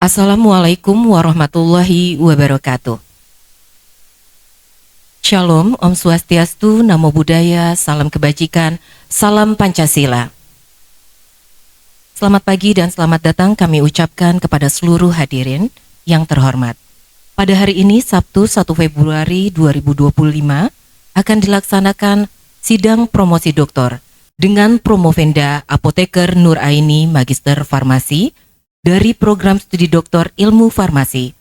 Assalamualaikum warahmatullahi wabarakatuh. Shalom, Om Swastiastu, Namo Buddhaya, Salam Kebajikan, Salam Pancasila. Selamat pagi dan selamat datang kami ucapkan kepada seluruh hadirin yang terhormat. Pada hari ini, Sabtu 1 Februari 2025, akan dilaksanakan sidang promosi doktor dengan Promovenda Apoteker Nur Aini Magister Farmasi dari program studi doktor ilmu farmasi,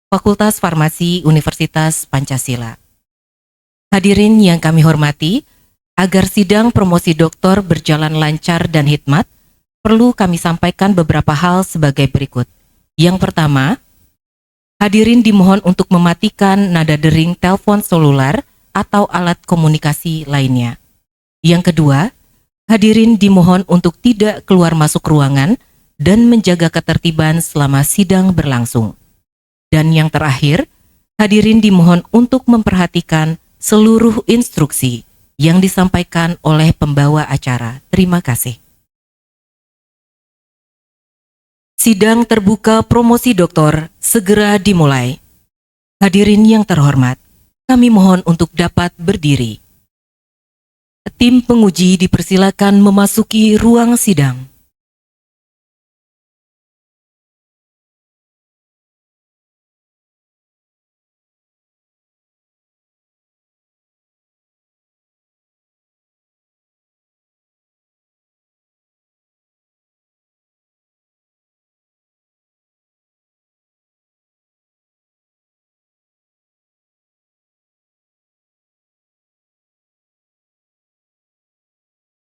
Fakultas Farmasi Universitas Pancasila. Hadirin yang kami hormati, agar sidang promosi doktor berjalan lancar dan hikmat, perlu kami sampaikan beberapa hal sebagai berikut. Yang pertama, hadirin dimohon untuk mematikan nada dering telepon seluler atau alat komunikasi lainnya. Yang kedua, hadirin dimohon untuk tidak keluar masuk ruangan dan menjaga ketertiban selama sidang berlangsung. Dan yang terakhir, hadirin dimohon untuk memperhatikan seluruh instruksi yang disampaikan oleh pembawa acara. Terima kasih. Sidang terbuka promosi doktor segera dimulai. Hadirin yang terhormat, kami mohon untuk dapat berdiri. Tim penguji dipersilakan memasuki ruang sidang.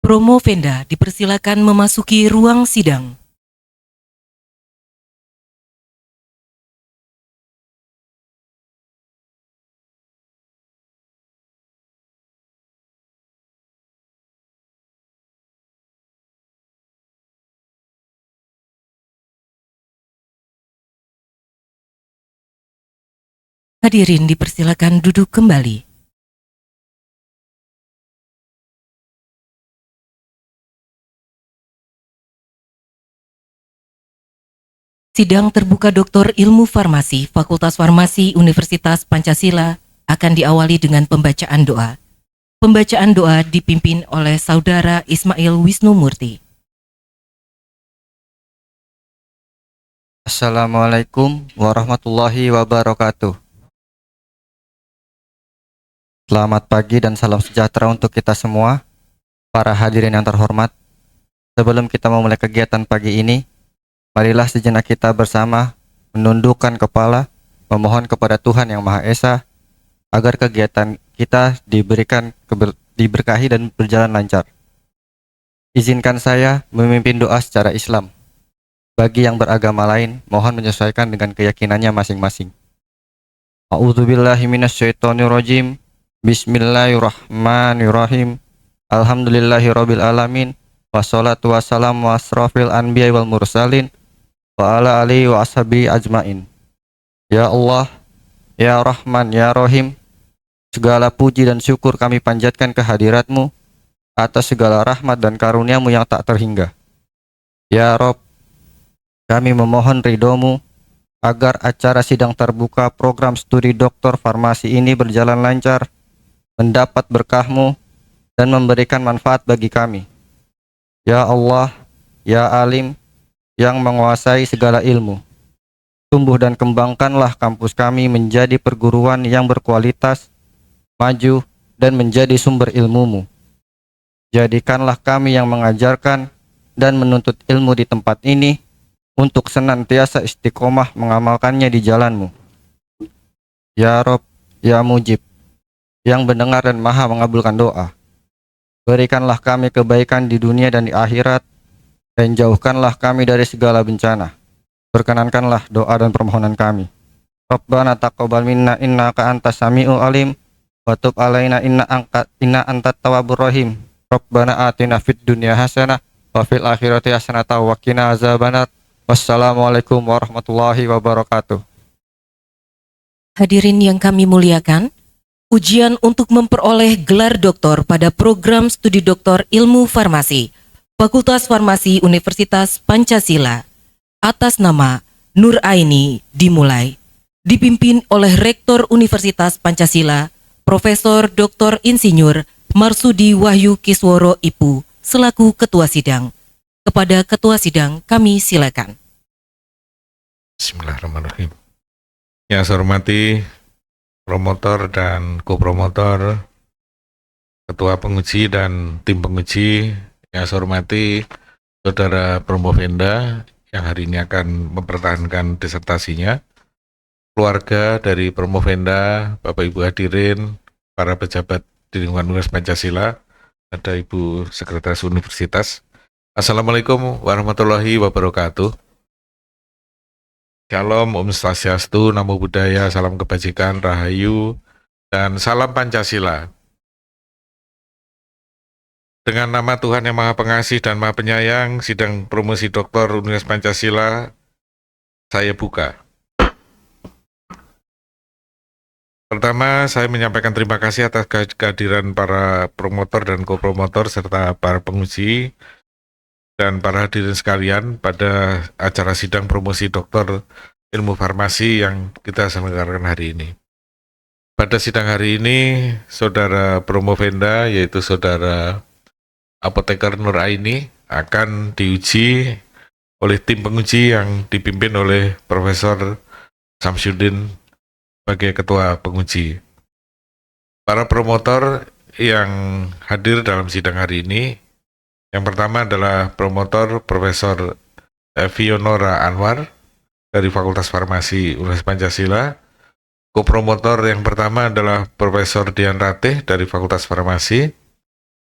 Promovenda dipersilakan memasuki ruang sidang. Hadirin dipersilakan duduk kembali. Sidang terbuka Doktor Ilmu Farmasi Fakultas Farmasi Universitas Pancasila akan diawali dengan pembacaan doa. Pembacaan doa dipimpin oleh Saudara Ismail Wisnu Murti. Assalamualaikum warahmatullahi wabarakatuh. Selamat pagi dan salam sejahtera untuk kita semua, para hadirin yang terhormat. Sebelum kita memulai kegiatan pagi ini, marilah sejenak kita bersama menundukkan kepala, memohon kepada Tuhan Yang Maha Esa agar kegiatan kita diberkahi dan berjalan lancar. Izinkan saya memimpin doa secara Islam. Bagi yang beragama lain, mohon menyesuaikan dengan keyakinannya masing-masing. A'udzubillahi minasyaitonirrajim. Bismillahirrahmanirrahim. Alhamdulillahirabbil alamin. Wassalatu wassalamu asrofil anbiya wal mursalin wa ala alihi wa ashabi ajmain. Ya Allah, Ya Rahman, Ya Rahim, segala puji dan syukur kami panjatkan kehadirat-Mu atas segala rahmat dan karunia-Mu yang tak terhingga. Ya Rob, kami memohon ridho-Mu agar acara sidang terbuka program studi doktor farmasi ini berjalan lancar, mendapat berkah-Mu, dan memberikan manfaat bagi kami. Ya Allah, Ya Alim, yang menguasai segala ilmu, tumbuh dan kembangkanlah kampus kami menjadi perguruan yang berkualitas, maju, dan menjadi sumber ilmu-Mu. Jadikanlah kami yang mengajarkan dan menuntut ilmu di tempat ini untuk senantiasa istiqomah mengamalkannya di jalan-Mu. Ya Rob, Ya Mujib, yang mendengar dan maha mengabulkan doa, berikanlah kami kebaikan di dunia dan di akhirat, dan jauhkanlah kami dari segala bencana. Perkenankanlah doa dan permohonan kami. Rabbana taqabbal minna innaka antas samiul alim wa tub alaina inna antat tawwabur rahim. Rabbana atina fid dunya hasanah wa fil akhirati hasanah wa qina azabannar. Wassalamualaikum warahmatullahi wabarakatuh. Hadirin yang kami muliakan, ujian untuk memperoleh gelar doktor pada program studi doktor ilmu farmasi Fakultas Farmasi Universitas Pancasila atas nama Nur Aini dimulai, dipimpin oleh Rektor Universitas Pancasila, Profesor Dr. Insinyur Marsudi Wahyu Kisworo IPU, selaku Ketua Sidang. Kepada Ketua Sidang, kami silakan. Bismillahirrahmanirrahim. Yang saya hormati promotor dan kopromotor, ketua penguji dan tim penguji. Yang saya hormati saudara Promovenda yang hari ini akan mempertahankan disertasinya, keluarga dari Promovenda, Bapak Ibu hadirin, para pejabat di lingkungan Universitas Pancasila, ada Ibu Sekretaris Universitas. Assalamualaikum warahmatullahi wabarakatuh. Shalom, Om Swastiastu, Namo Buddhaya, salam kebajikan, Rahayu, dan salam Pancasila. Dengan nama Tuhan yang Maha Pengasih dan Maha Penyayang, sidang promosi Doktor Universitas Pancasila, saya buka. Pertama, saya menyampaikan terima kasih atas kehadiran para promotor dan kopromotor serta para penguji dan para hadirin sekalian pada acara sidang promosi Doktor Ilmu Farmasi yang kita selenggarakan hari ini. Pada sidang hari ini, Saudara Promovenda, yaitu Saudara Apoteker Nur Aini, akan diuji oleh tim penguji yang dipimpin oleh Profesor Samsudin sebagai Ketua Penguji. Para promotor yang hadir dalam sidang hari ini, yang pertama adalah promotor Profesor Evionora Anwar dari Fakultas Farmasi Universitas Pancasila. Kopromotor yang pertama adalah Profesor Dian Ratih dari Fakultas Farmasi.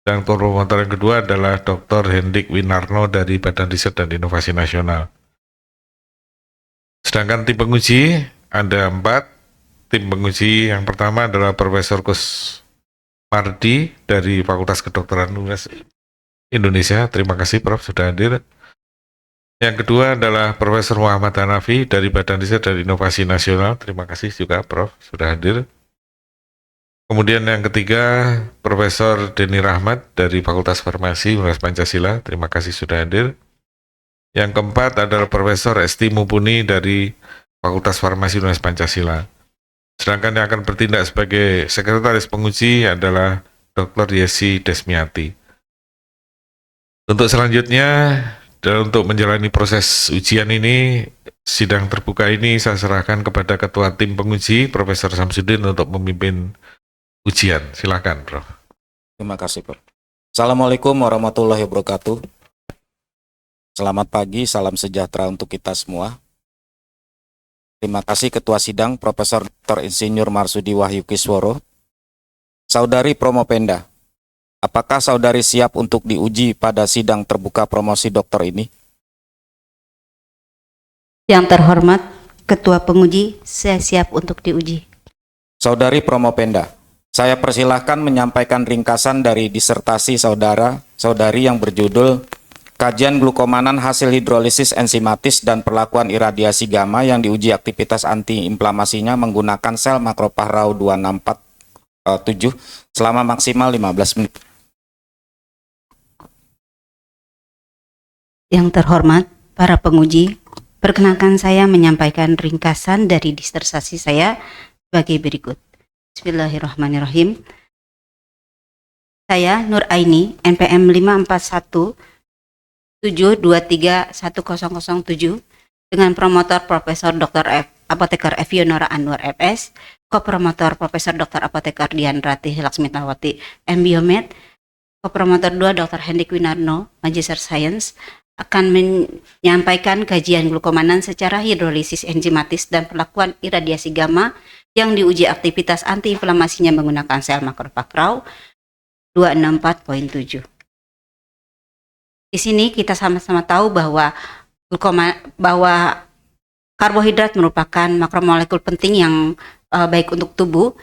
Dan kopromotor yang kedua adalah Dr. Hendik Winarno dari Badan Riset dan Inovasi Nasional. Sedangkan tim penguji ada 4. Tim penguji yang pertama adalah Profesor Kus Mardi dari Fakultas Kedokteran Universitas Indonesia. Terima kasih Prof sudah hadir. Yang kedua adalah Profesor Muhammad Hanafi dari Badan Riset dan Inovasi Nasional. Terima kasih juga Prof sudah hadir. Kemudian yang ketiga Profesor Denny Rahmat dari Fakultas Farmasi Universitas Pancasila. Terima kasih sudah hadir. Yang keempat adalah Profesor Esti Mumpuni dari Fakultas Farmasi Universitas Pancasila. Sedangkan yang akan bertindak sebagai Sekretaris Penguji adalah Dr. Yesi Desmiati. Untuk selanjutnya, dan untuk menjalani proses ujian ini, sidang terbuka ini saya serahkan kepada Ketua Tim Penguji, Profesor Samsudin, untuk memimpin ujian. Silakan, Prof. Terima kasih, Prof. Assalamualaikum warahmatullahi wabarakatuh. Selamat pagi, salam sejahtera untuk kita semua. Terima kasih Ketua Sidang, Profesor Dr. Insinyur Marsudi Wahyu Kisworo. Saudari Promopenda, apakah saudari siap untuk diuji pada sidang terbuka promosi doktor ini? Yang terhormat Ketua Penguji, saya siap untuk diuji. Saudari Promopenda, saya persilahkan menyampaikan ringkasan dari disertasi saudari yang berjudul Kajian glukomanan hasil hidrolisis enzimatis dan perlakuan iradiasi gamma yang diuji aktivitas antiinflamasinya menggunakan sel makropah RAU 2647 selama maksimal 15 menit. Yang terhormat para penguji, perkenankan saya menyampaikan ringkasan dari disertasi saya sebagai berikut. Bismillahirrahmanirrahim. Saya Nur Aini, NPM 541-7231007, dengan promotor Profesor Dr. Apoteker Evionora Anwar FS, kopromotor Profesor Dr. Apoteker Dian Ratih Laksmitawati MBiomed, kopromotor 2 Dr. Hendik Winarno, Magister Science, akan menyampaikan kajian glukomanan secara hidrolisis enzimatis dan perlakuan iradiasi gamma yang diuji aktivitas antiinflamasinya menggunakan sel makrophag RAU 264.7. Di sini kita sama-sama tahu bahwa karbohidrat merupakan makromolekul penting yang baik untuk tubuh.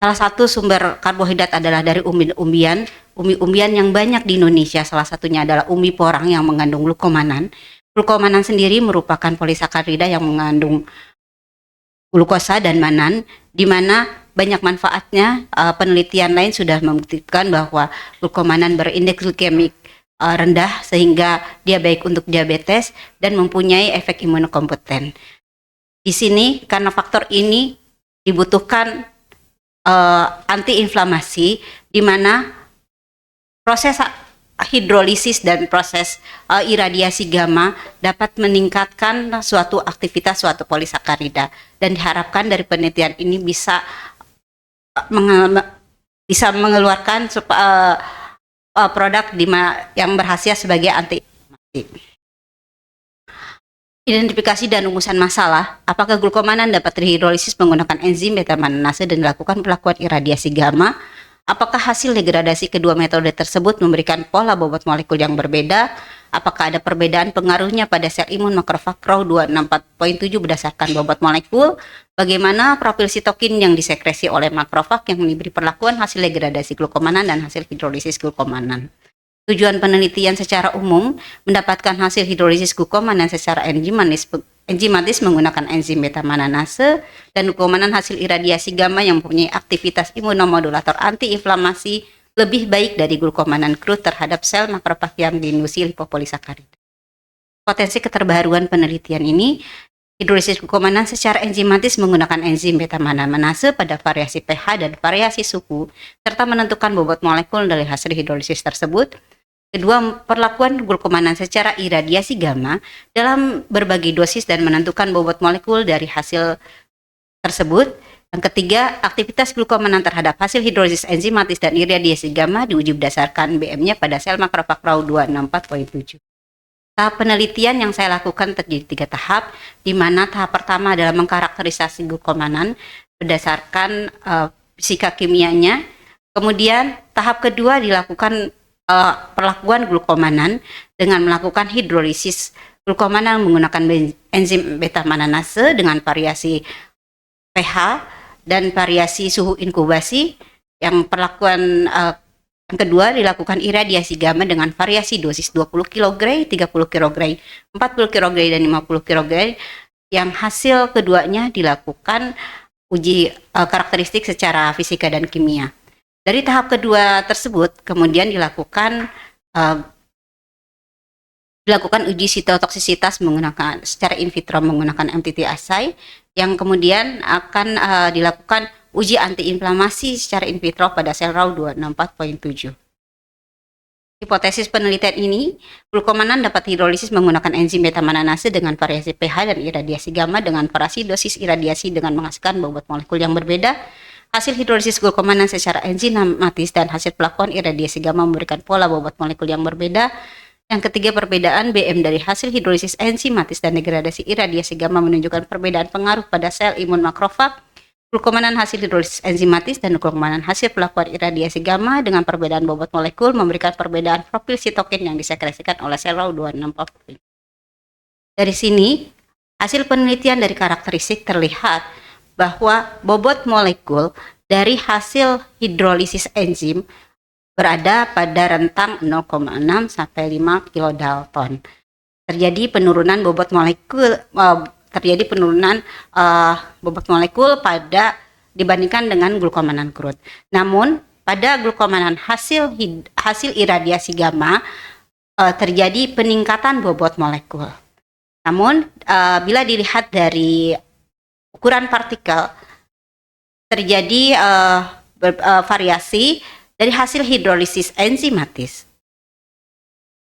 Salah satu sumber karbohidrat adalah dari umbi-umbian yang banyak di Indonesia. Salah satunya adalah umbi porang yang mengandung glukomanan. Glukomanan sendiri merupakan polisakarida yang mengandung glukosa dan manan, di mana banyak manfaatnya. Penelitian lain sudah membuktikan bahwa glukomanan berindeks glikemik rendah sehingga dia baik untuk diabetes dan mempunyai efek imunokompeten. Di sini karena faktor ini dibutuhkan antiinflamasi, di mana proses hidrolisis dan proses iradiasi gamma dapat meningkatkan suatu aktivitas suatu polisakarida, dan diharapkan dari penelitian ini bisa mengeluarkan produk yang berkhasiat sebagai anti-inflamasi. Identifikasi dan rumusan masalah, apakah glukomanan dapat dihidrolisis menggunakan enzim beta-mananase dan dilakukan perlakuan iradiasi gamma? Apakah hasil degradasi kedua metode tersebut memberikan pola bobot molekul yang berbeda? Apakah ada perbedaan pengaruhnya pada sel imun makrofag Rho264.7 berdasarkan bobot molekul? Bagaimana profil sitokin yang disekresi oleh makrofag yang diberi perlakuan hasil degradasi glukomanan dan hasil hidrolisis glukomanan? Tujuan penelitian secara umum mendapatkan hasil hidrolisis glukomanan secara enzimatis menggunakan enzim beta-mananase dan glukomanan hasil iradiasi gamma yang mempunyai aktivitas imunomodulator antiinflamasi lebih baik dari glukomanan crude terhadap sel makrofag yang diinduksi lipopolisakarida. Potensi keterbaruan penelitian ini, hidrolisis glukomanan secara enzimatis menggunakan enzim beta-mananase pada variasi pH dan variasi suhu, serta menentukan bobot molekul dari hasil hidrolisis tersebut. Kedua, perlakuan glukomanan secara iradiasi gamma dalam berbagai dosis dan menentukan bobot molekul dari hasil tersebut. Yang ketiga, aktivitas glukomanan terhadap hasil hidrolisis enzimatis dan iradiasi gamma diuji berdasarkan BM-nya pada sel makrofag Rho264.7. Tahap penelitian yang saya lakukan terjadi 3 tahap, di mana tahap pertama adalah mengkarakterisasi glukomanan berdasarkan fisika kimianya. Kemudian tahap kedua dilakukan perlakuan glukomanan dengan melakukan hidrolisis glukomanan menggunakan enzim beta-mananase dengan variasi pH dan variasi suhu inkubasi. Yang perlakuan yang kedua dilakukan iradiasi gamma dengan variasi dosis 20 kg, 30 kg, 40 kg, dan 50 kg. Yang hasil keduanya dilakukan uji karakteristik secara fisika dan kimia. Dari tahap kedua tersebut kemudian dilakukan uji sitotoksisitas menggunakan secara in vitro menggunakan MTT assay, yang kemudian akan dilakukan uji antiinflamasi secara in vitro pada sel Rho264.7. Hipotesis penelitian ini, glukomanan dapat hidrolisis menggunakan enzim beta-mananase dengan variasi pH dan iradiasi gamma dengan variasi dosis iradiasi dengan menghasilkan bobot molekul yang berbeda. Hasil hidrolisis glukomanan secara enzimatis dan hasil pelakuan iradiasi gamma memberikan pola bobot molekul yang berbeda. Yang ketiga, perbedaan BM dari hasil hidrolisis enzimatis dan degradasi iradiasi gamma menunjukkan perbedaan pengaruh pada sel imun makrofag. Glukomanan hasil hidrolisis enzimatis dan glukomanan hasil pelakuan iradiasi gamma dengan perbedaan bobot molekul memberikan perbedaan profil sitokin yang disekresikan oleh sel Rho264. Dari sini, hasil penelitian dari karakteristik terlihat bahwa bobot molekul dari hasil hidrolisis enzim berada pada rentang 0,6 sampai 5 kilodalton. Terjadi penurunan bobot molekul bobot molekul pada dibandingkan dengan glukomanan crude. Namun pada glukomanan hasil iradiasi gamma terjadi peningkatan bobot molekul. Namun bila dilihat dari ukuran partikel terjadi variasi dari hasil hidrolisis enzimatis.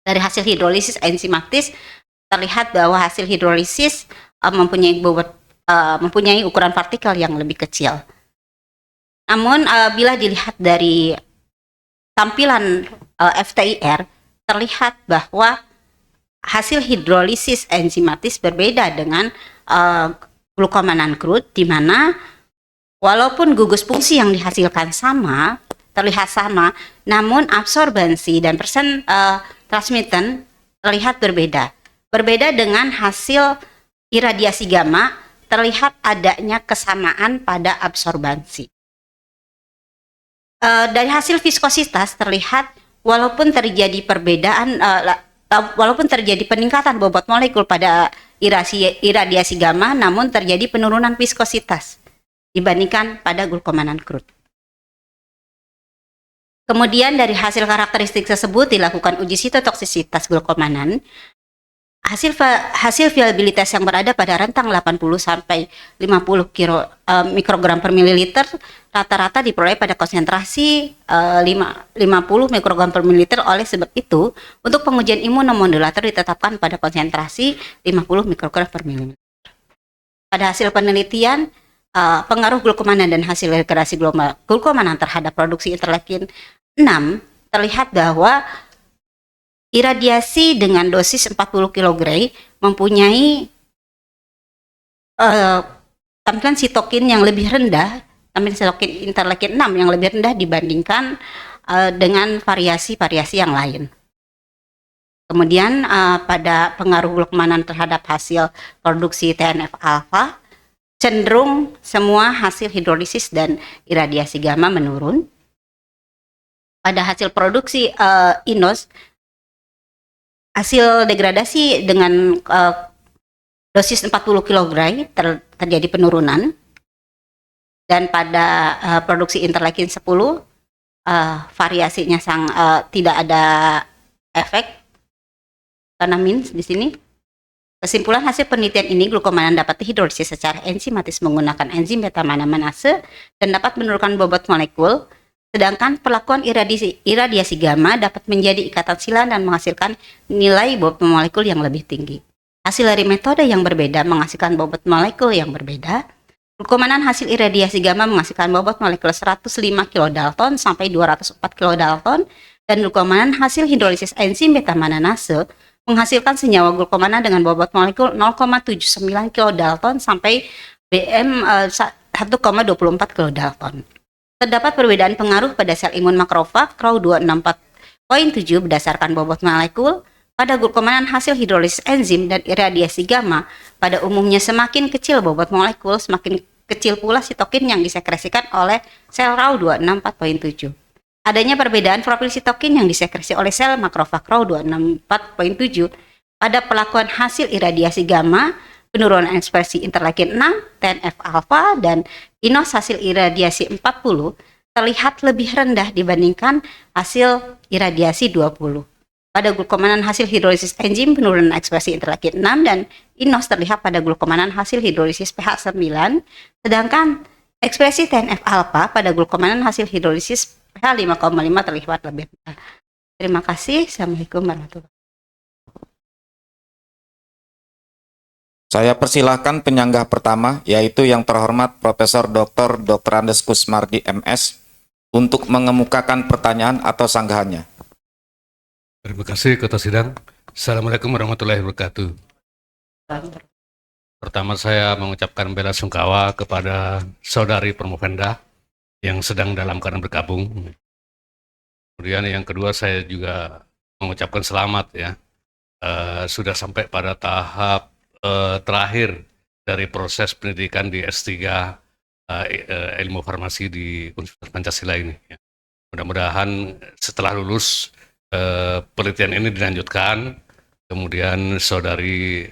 Dari hasil hidrolisis enzimatis terlihat bahwa hasil hidrolisis mempunyai ukuran partikel yang lebih kecil. Namun bila dilihat dari tampilan FTIR terlihat bahwa hasil hidrolisis enzimatis berbeda dengan glukomanan crude, di mana walaupun gugus fungsi yang dihasilkan terlihat sama, namun absorbensi dan persen transmitten terlihat berbeda. Berbeda dengan hasil iradiasi gamma, terlihat adanya kesamaan pada absorbensi. Dari hasil viskositas terlihat walaupun terjadi peningkatan bobot molekul pada iradiasi gamma, namun terjadi penurunan viskositas dibandingkan pada glukomanan crude. Kemudian dari hasil karakteristik tersebut dilakukan uji sitotoksisitas glukomanan. hasil viabilitas yang berada pada rentang 80 sampai 50 mikrogram per mililiter rata-rata diperoleh pada konsentrasi 50 mikrogram per mililiter. Oleh sebab itu, untuk pengujian imunomodulator ditetapkan pada konsentrasi 50 mikrogram per mililiter. Pada hasil penelitian, pengaruh glukomana dan hasil degradasi glukomana terhadap produksi interleukin 6 terlihat bahwa iradiasi dengan dosis 40 kg mempunyai tampilan sitokin yang lebih rendah, tampilan sitokin interleukin 6 yang lebih rendah dibandingkan dengan variasi-variasi yang lain. Kemudian pada pengaruh glukomana terhadap hasil produksi TNF-alfa, cenderung semua hasil hidrolisis dan iradiasi gamma menurun. Pada hasil produksi INOS, hasil degradasi dengan dosis 40 kg terjadi penurunan, dan pada produksi interleukin 10 variasinya tidak ada efek karena means di sini. Kesimpulan hasil penelitian ini, glukomana dapat dihidrolisis secara enzimatis menggunakan enzim beta manase dan dapat menurunkan bobot molekul. Sedangkan perlakuan iradiasi gamma dapat menjadi ikatan sila dan menghasilkan nilai bobot molekul yang lebih tinggi. Hasil dari metode yang berbeda menghasilkan bobot molekul yang berbeda. Glukomana hasil iradiasi gamma menghasilkan bobot molekul 105 kilodalton sampai 204 kilodalton, dan glukomana hasil hidrolisis enzim beta manase menghasilkan senyawa glukomana dengan bobot molekul 0,79 kilodalton sampai BM 1,24 kilodalton. Terdapat perbedaan pengaruh pada sel imun makrofag Cro264.7 berdasarkan bobot molekul. Pada glukomana hasil hidrolisis enzim dan iradiasi gamma, pada umumnya semakin kecil bobot molekul, semakin kecil pula sitokin yang disekresikan oleh sel Rho264.7. Adanya perbedaan profil sitokin yang disekresi oleh sel makrofag Rho264.7 pada perlakuan hasil iradiasi gamma, penurunan ekspresi interleukin 6, TNF-alfa, dan INOS hasil iradiasi 40 terlihat lebih rendah dibandingkan hasil iradiasi 20. Pada glukomana hasil hidrolisis enzim, penurunan ekspresi interleukin 6 dan INOS terlihat pada glukomana hasil hidrolisis pH 9, sedangkan ekspresi TNF-alfa pada glukomana hasil hidrolisis pH 5,5 terlihat lebih rendah. Terima kasih. Assalamualaikum warahmatullahi wabarakatuh. Saya persilahkan penyanggah pertama, yaitu yang terhormat Profesor Dr. Andes Kusmardi MS, untuk mengemukakan pertanyaan atau sanggahannya. Terima kasih Ketua Sidang. Assalamualaikum warahmatullahi wabarakatuh. Pertama saya mengucapkan bela sungkawa kepada Saudari Promovenda yang sedang dalam keadaan bergabung. Kemudian yang kedua saya juga mengucapkan selamat ya, sudah sampai pada tahap terakhir dari proses pendidikan di S3 ilmu farmasi di Universitas Pancasila ini. Ya. Mudah-mudahan setelah lulus penelitian ini dilanjutkan, kemudian saudari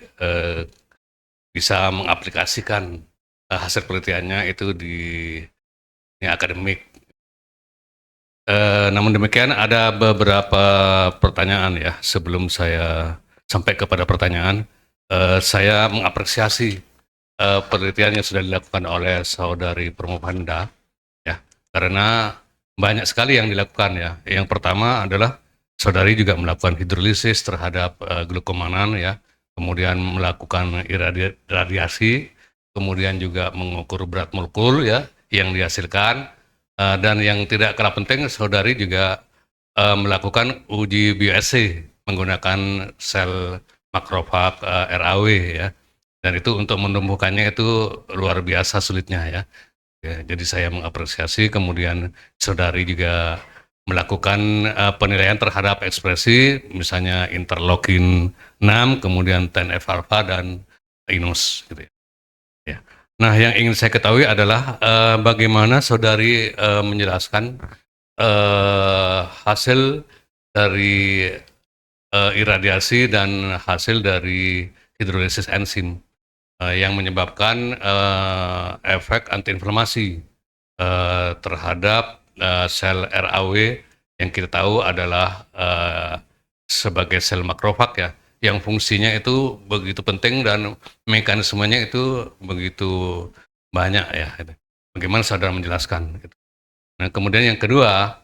bisa mengaplikasikan hasil penelitiannya itu di akademik. Namun demikian ada beberapa pertanyaan ya. Sebelum saya sampai kepada pertanyaan, saya mengapresiasi penelitian yang sudah dilakukan oleh saudari Promovenda ya, karena banyak sekali yang dilakukan ya. Yang pertama adalah saudari juga melakukan hidrolisis terhadap glukomana ya, kemudian melakukan iradiasi, kemudian juga mengukur berat molekul ya yang dihasilkan, dan yang tidak kalah penting saudari juga melakukan uji bioassay menggunakan sel makrofag RAW ya, dan itu untuk menumbuhkannya itu luar biasa sulitnya ya. Jadi saya mengapresiasi. Kemudian saudari juga melakukan penilaian terhadap ekspresi misalnya interleukin 6, kemudian TNF-alfa dan INOS gitu ya. Ya. Nah, yang ingin saya ketahui adalah bagaimana saudari menjelaskan hasil dari iradiasi dan hasil dari hidrolisis enzim yang menyebabkan efek antiinflamasi terhadap sel RAW yang kita tahu adalah sebagai sel makrofag ya, yang fungsinya itu begitu penting dan mekanismenya itu begitu banyak ya. Gitu. Bagaimana saudara menjelaskan? Gitu. Nah, kemudian yang kedua,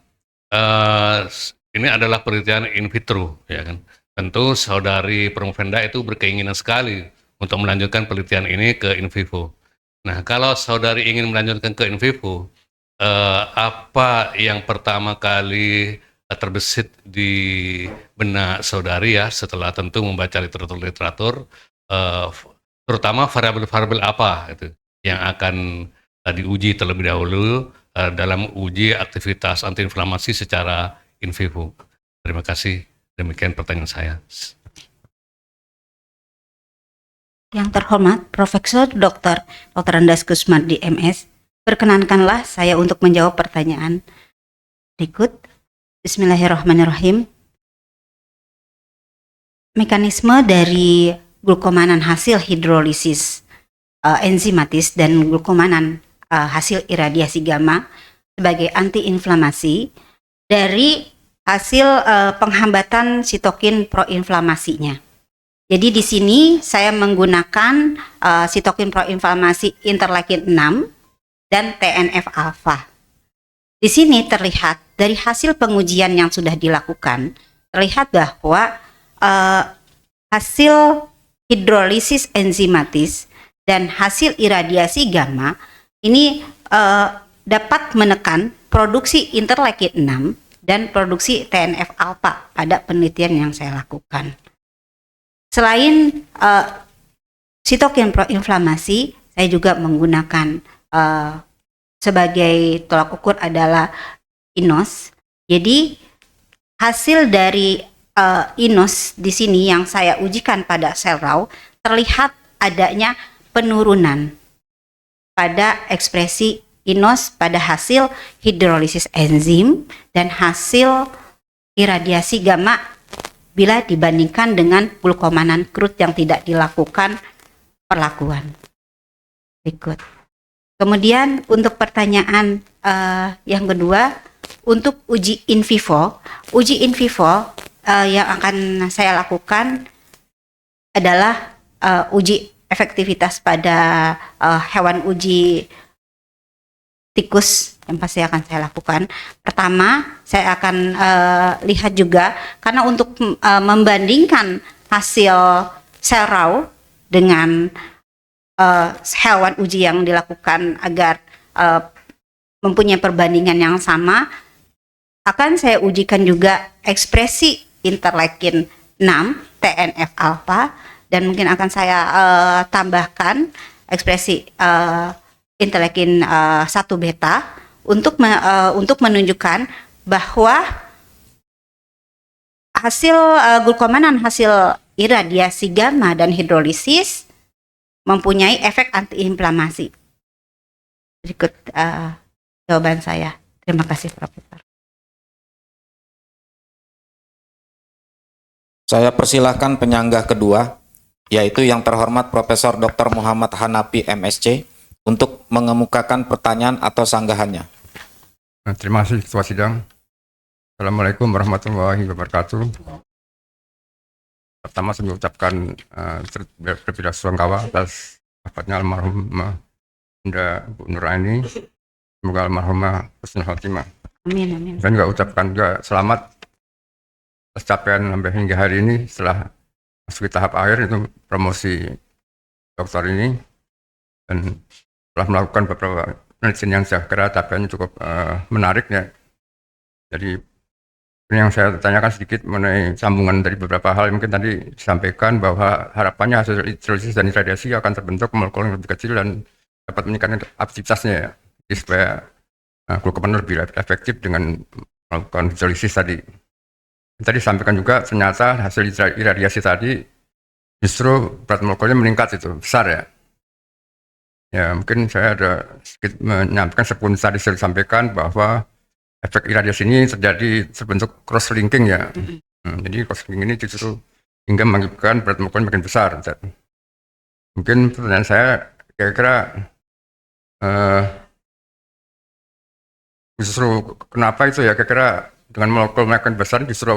ini adalah penelitian in vitro, ya kan. Tentu saudari Permufenda itu berkeinginan sekali untuk melanjutkan penelitian ini ke in vivo. Nah, kalau saudari ingin melanjutkan ke in vivo, apa yang pertama kali terbesit di benak saudari ya setelah tentu membaca literatur-literatur, terutama variabel-variabel apa itu yang akan diuji terlebih dahulu dalam uji aktivitas antiinflamasi secara in vivo. Terima kasih. Demikian pertanyaan saya. Yang terhormat Profesor Dr. Andas Kusmardi MS, perkenankanlah saya untuk menjawab pertanyaan berikut. Bismillahirrahmanirrahim. Mekanisme dari glukomanan hasil hidrolisis enzimatis dan glukomanan hasil iradiasi gamma sebagai antiinflamasi dari hasil penghambatan sitokin proinflamasinya. Jadi di sini saya menggunakan sitokin proinflamasi interleukin 6 dan TNF alfa. Di sini terlihat dari hasil pengujian yang sudah dilakukan, terlihat bahwa hasil hidrolisis enzimatis dan hasil iradiasi gamma ini dapat menekan produksi interleukin 6 dan produksi TNF alfa pada penelitian yang saya lakukan. Selain sitokin proinflamasi, saya juga menggunakan sebagai tolak ukur adalah INOS. Jadi hasil dari INOS di sini yang saya ujikan pada sel raw terlihat adanya penurunan pada ekspresi INOS pada hasil hidrolisis enzim dan hasil iradiasi gamma bila dibandingkan dengan glukomanan crude yang tidak dilakukan perlakuan. Berikut. Kemudian untuk pertanyaan yang kedua, untuk uji in vivo yang akan saya lakukan adalah uji efektivitas pada hewan uji tikus yang pasti akan saya lakukan. Pertama, saya akan lihat juga karena untuk membandingkan hasil sel raw dengan hewan uji yang dilakukan agar mempunyai perbandingan yang sama, akan saya ujikan juga ekspresi interleukin 6 TNF alfa dan mungkin akan saya tambahkan ekspresi interleukin 1 beta untuk menunjukkan bahwa hasil glukomanan hasil iradiasi gamma dan hidrolisis mempunyai efek antiinflamasi. Berikut jawaban saya. Terima kasih, Profesor. Saya persilahkan penyanggah kedua, yaitu yang terhormat Profesor Dr. Muhammad Hanafi MSc, untuk mengemukakan pertanyaan atau sanggahannya. Terima kasih Ketua Sidang. Assalamualaikum warahmatullahi wabarakatuh. Pertama saya mengucapkan berbela-sungkawa atas wafatnya almarhumah Bunda Bu Nuraini. Semoga almarhumah husnul khotimah. Amin, amin. Dan juga ucapkan juga selamat atas capaian sampai hingga hari ini setelah masuk tahap akhir itu promosi dokter ini, dan telah melakukan beberapa penelitian yang saya kira capaiannya cukup menarik ya. Jadi ini yang saya tanyakan sedikit mengenai sambungan dari beberapa hal yang mungkin tadi disampaikan, bahwa harapannya hasil hidrolisis dan iradiasi akan terbentuk molekul yang lebih kecil dan dapat meningkatkan aktivitasnya ya. Jadi supaya glukoman lebih efektif dengan melakukan hidrolisis tadi. Tadi disampaikan juga ternyata hasil iradiasi tadi justru berat molekulnya meningkat, itu besar ya. Ya mungkin saya ada sedikit menyampaikan seperti tadi saya disampaikan bahwa efek iradiasi ini terbentuk cross linking ya. Jadi cross linking ini justru hingga mengakibatkan berat molekul makin besar. Mungkin pertanyaan saya kira-kira justru kenapa itu ya, kira-kira dengan molekul makin besar justru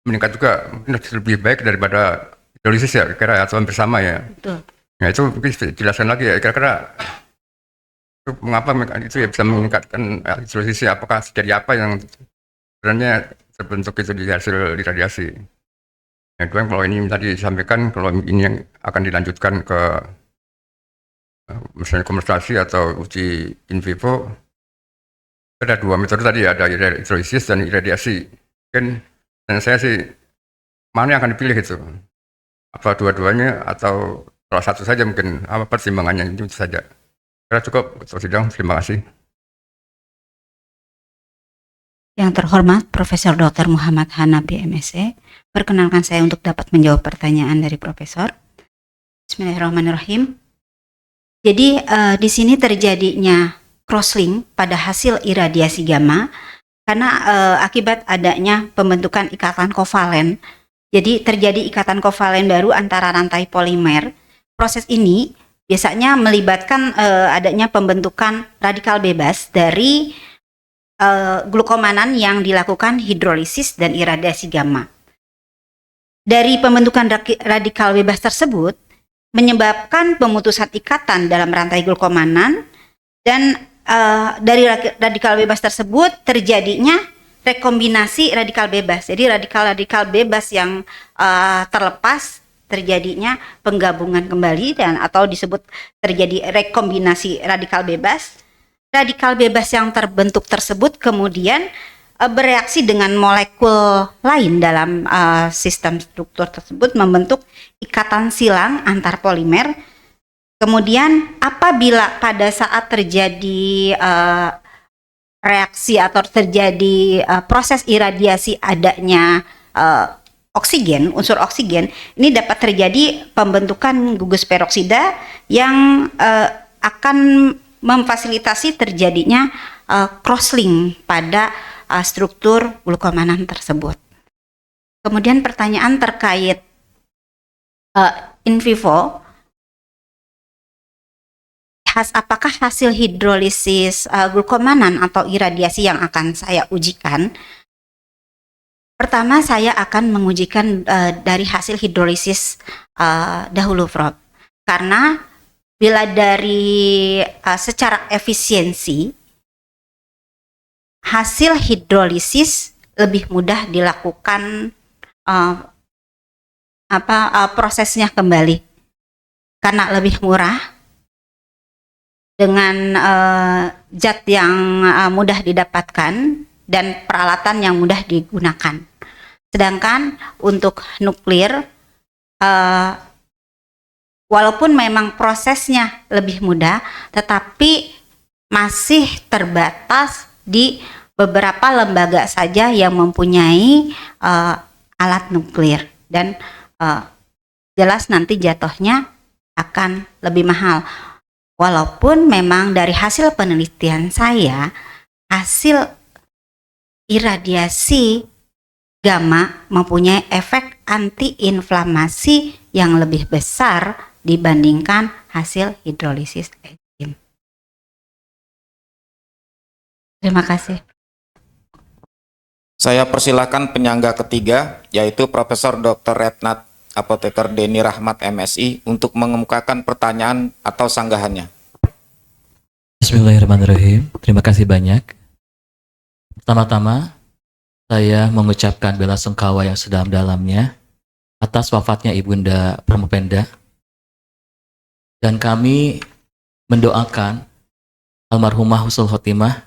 meningkat juga, mungkin lebih baik daripada hidrolisis ya, kira-kira atau hampir sama ya. Betul. Nah itu mungkin bisa dijelaskan lagi ya, kira-kira itu mengapa itu ya bisa meningkatkan hidrolisis, apakah terjadi apa yang sebenarnya terbentuk itu di hasil iradiasi. Nah, itu yang kalau ini tadi disampaikan, kalau ini yang akan dilanjutkan ke misalnya komersialisasi atau uji in vivo, ada dua metode tadi, ada hidrolisis dan iradiasi. Mungkin dan saya sih mana yang akan dipilih itu? Apa dua-duanya atau salah satu saja mungkin? Apa pertimbangannya itu saja? Kira cukup, Ketua Sidang. Terima kasih. Yang terhormat Profesor Dr. Muhammad Hanafi MSc, perkenalkan saya untuk dapat menjawab pertanyaan dari Profesor. Bismillahirrahmanirrahim. Jadi di sini terjadinya crosslink pada hasil iradiasi gamma karena akibat adanya pembentukan ikatan kovalen. Jadi terjadi ikatan kovalen baru antara rantai polimer. Proses ini biasanya melibatkan adanya pembentukan radikal bebas dari glukomanan yang dilakukan hidrolisis dan iradiasi gamma. Dari pembentukan radikal bebas tersebut menyebabkan pemutusan ikatan dalam rantai glukomanan, dan dari radikal bebas tersebut terjadinya rekombinasi radikal bebas. Jadi radikal-radikal bebas yang terlepas terjadinya penggabungan kembali dan atau disebut terjadi rekombinasi radikal bebas. Radikal bebas yang terbentuk tersebut kemudian bereaksi dengan molekul lain dalam sistem struktur tersebut membentuk ikatan silang antar polimer. Kemudian apabila pada saat terjadi reaksi atau terjadi proses iradiasi adanya oksigen, unsur oksigen, ini dapat terjadi pembentukan gugus peroksida yang akan memfasilitasi terjadinya crosslink pada struktur glukomanan tersebut. Kemudian pertanyaan terkait in vivo, apakah hasil hidrolisis glukomanan atau iradiasi yang akan saya ujikan? Pertama, saya akan mengujikan dari hasil hidrolisis dahulu, Prof. Karena bila dari secara efisiensi, hasil hidrolisis lebih mudah dilakukan prosesnya kembali karena lebih murah dengan zat yang mudah didapatkan dan peralatan yang mudah digunakan. Sedangkan untuk nuklir, walaupun memang prosesnya lebih mudah, tetapi masih terbatas di beberapa lembaga saja yang mempunyai alat nuklir, dan jelas nanti jatuhnya akan lebih mahal. Walaupun memang dari hasil penelitian saya, hasil iradiasi gamma mempunyai efek antiinflamasi yang lebih besar dibandingkan hasil hidrolisis enzim. Terima kasih. Saya persilakan penyangga ketiga, yaitu Profesor Dr. Retnat Apoteker Deni Rahmat MSI untuk mengemukakan pertanyaan atau sanggahannya. Bismillahirrahmanirrahim. Terima kasih banyak. Pertama-tama, saya mengucapkan bela sungkawa yang sedalam-dalamnya atas wafatnya Ibunda Promopenda. Dan kami mendoakan almarhumah husnul khotimah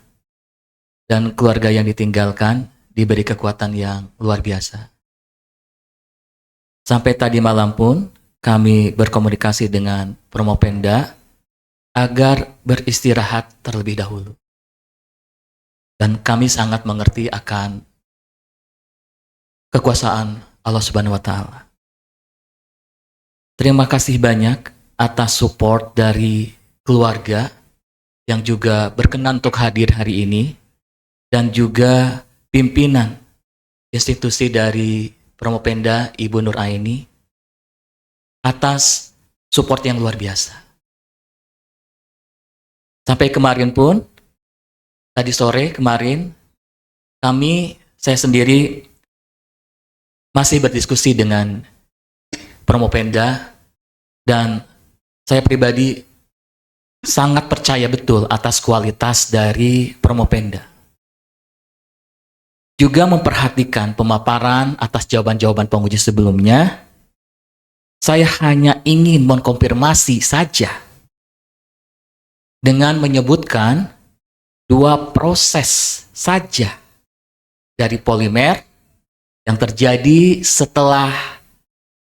dan keluarga yang ditinggalkan diberi kekuatan yang luar biasa. Sampai tadi malam pun kami berkomunikasi dengan Promopenda agar beristirahat terlebih dahulu. Dan kami sangat mengerti akan kekuasaan Allah Subhanahu wa Ta'ala. Terima kasih banyak atas support dari keluarga yang juga berkenan untuk hadir hari ini, dan juga pimpinan institusi dari Promopenda Ibu Nur Aini atas support yang luar biasa. Sampai kemarin pun, tadi sore kemarin, saya sendiri masih berdiskusi dengan Promopenda, dan saya pribadi sangat percaya betul atas kualitas dari Promopenda. Juga memperhatikan pemaparan atas jawaban-jawaban penguji sebelumnya, saya hanya ingin mengkonfirmasi saja dengan menyebutkan 2 proses saja dari polimer yang terjadi setelah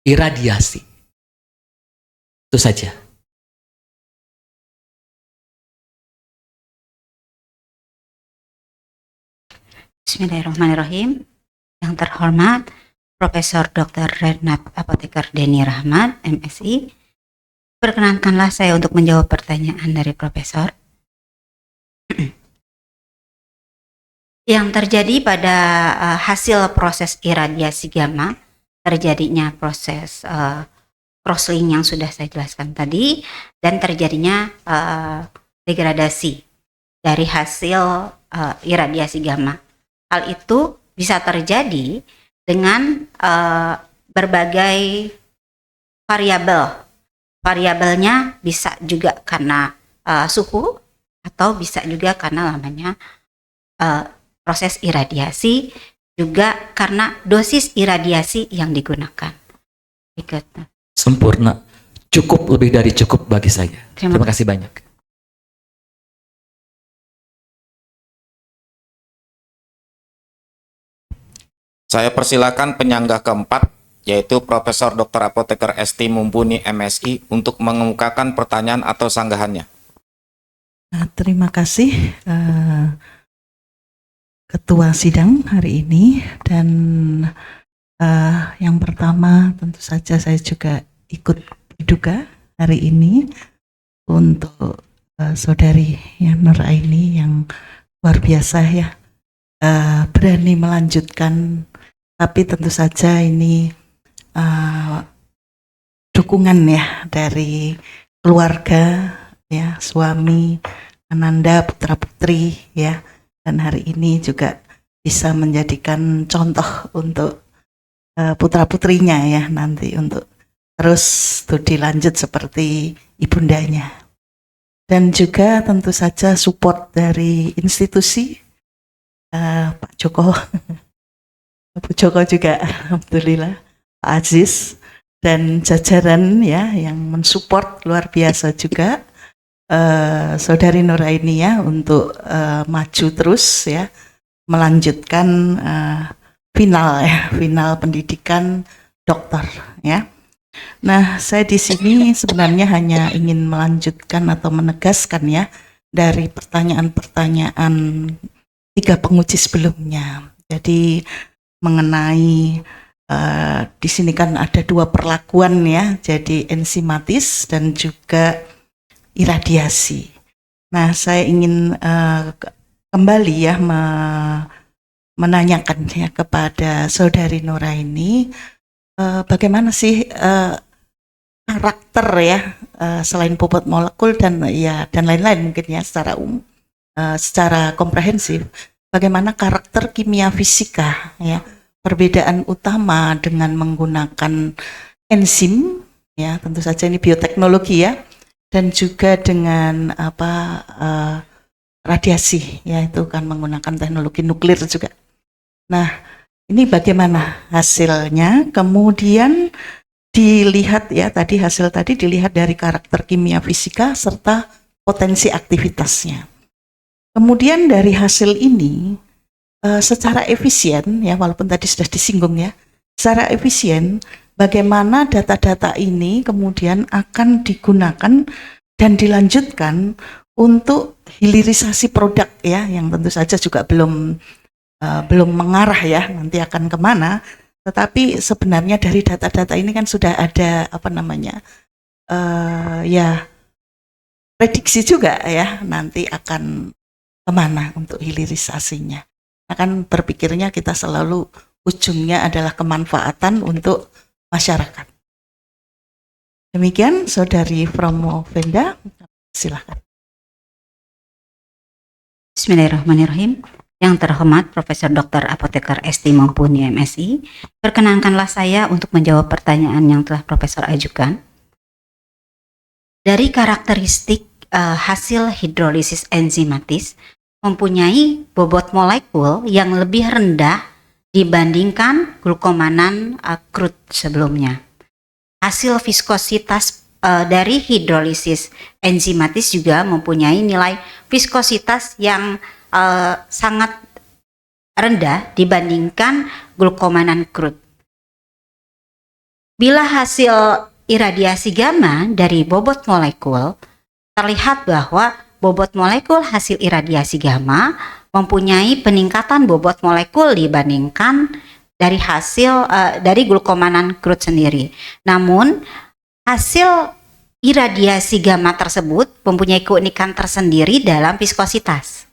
iradiasi. Itu saja. Bismillahirrahmanirrahim. Yang terhormat Profesor Dr. Renat Apoteker Denny Rahmat, MSI. Perkenankanlah saya untuk menjawab pertanyaan dari Profesor. Yang terjadi pada hasil proses iradiasi gamma, terjadinya proses crosslink yang sudah saya jelaskan tadi, dan terjadinya degradasi dari hasil iradiasi gamma. Hal itu bisa terjadi dengan berbagai variabel. Variabelnya bisa juga karena suhu, atau bisa juga karena namanya proses iradiasi, juga karena dosis iradiasi yang digunakan. Ikut. Sempurna. Cukup, lebih dari cukup bagi saya. Terima kasih banyak. Saya persilakan penyanggah keempat, yaitu Profesor Dr. Apoteker Esti Mumpuni, MSI, untuk mengemukakan pertanyaan atau sanggahannya. Terima kasih Ketua Sidang hari ini, dan yang pertama tentu saja saya juga ikut berduka hari ini untuk saudari Nur Aini yang luar biasa ya, berani melanjutkan, tapi tentu saja ini dukungan ya dari keluarga ya, suami, Ananda, putra putri ya, dan hari ini juga bisa menjadikan contoh untuk putra putrinya ya, nanti untuk terus studi lanjut seperti ibundanya. Dan juga tentu saja support dari institusi Pak Joko, Bu Joko juga alhamdulillah, Pak Aziz dan jajaran ya yang mensupport luar biasa juga. Saudari Nur Aini ya untuk maju terus ya, melanjutkan final pendidikan dokter ya. Nah, saya di sini sebenarnya hanya ingin melanjutkan atau menegaskan ya dari pertanyaan-pertanyaan 3 penguji sebelumnya. Jadi mengenai di sini kan ada 2 perlakuan ya, jadi enzimatis dan juga iradiasi. Nah, saya ingin kembali ya menanyakan ya kepada saudari Nuraini, bagaimana sih karakter ya selain bobot molekul dan ya dan lain-lain mungkin ya secara komprehensif, bagaimana karakter kimia fisika ya, perbedaan utama dengan menggunakan enzim ya, tentu saja ini bioteknologi ya, dan juga dengan radiasi ya, itu kan menggunakan teknologi nuklir juga. Nah, ini bagaimana hasilnya, kemudian dilihat ya, tadi hasil tadi dilihat dari karakter kimia fisika serta potensi aktivitasnya. Kemudian dari hasil ini secara efisien ya, walaupun tadi sudah disinggung ya, secara efisien bagaimana data-data ini kemudian akan digunakan dan dilanjutkan untuk hilirisasi produk ya, yang tentu saja juga belum mengarah ya, nanti akan kemana, tetapi sebenarnya dari data-data ini kan sudah ada ya prediksi juga ya, nanti akan kemana untuk hilirisasinya. Nah, kan berpikirnya kita selalu ujungnya adalah kemanfaatan untuk masyarakat. Demikian Saudari Promopenda, silakan. Bismillahirrahmanirrahim. yang terhormat Profesor Dr. Apoteker ST maupun MSI, perkenankanlah saya untuk menjawab pertanyaan yang telah Profesor ajukan. Dari karakteristik hasil hidrolisis enzimatis mempunyai bobot molekul yang lebih rendah dibandingkan glukomanan crude sebelumnya. Hasil viskositas dari hidrolisis enzimatis juga mempunyai nilai viskositas yang sangat rendah dibandingkan glukomanan crude. Bila hasil iradiasi gamma dari bobot molekul, terlihat bahwa bobot molekul hasil iradiasi gamma mempunyai peningkatan bobot molekul dibandingkan dari hasil dari glukomanan crude sendiri. Namun hasil iradiasi gamma tersebut mempunyai keunikan tersendiri dalam viskositas.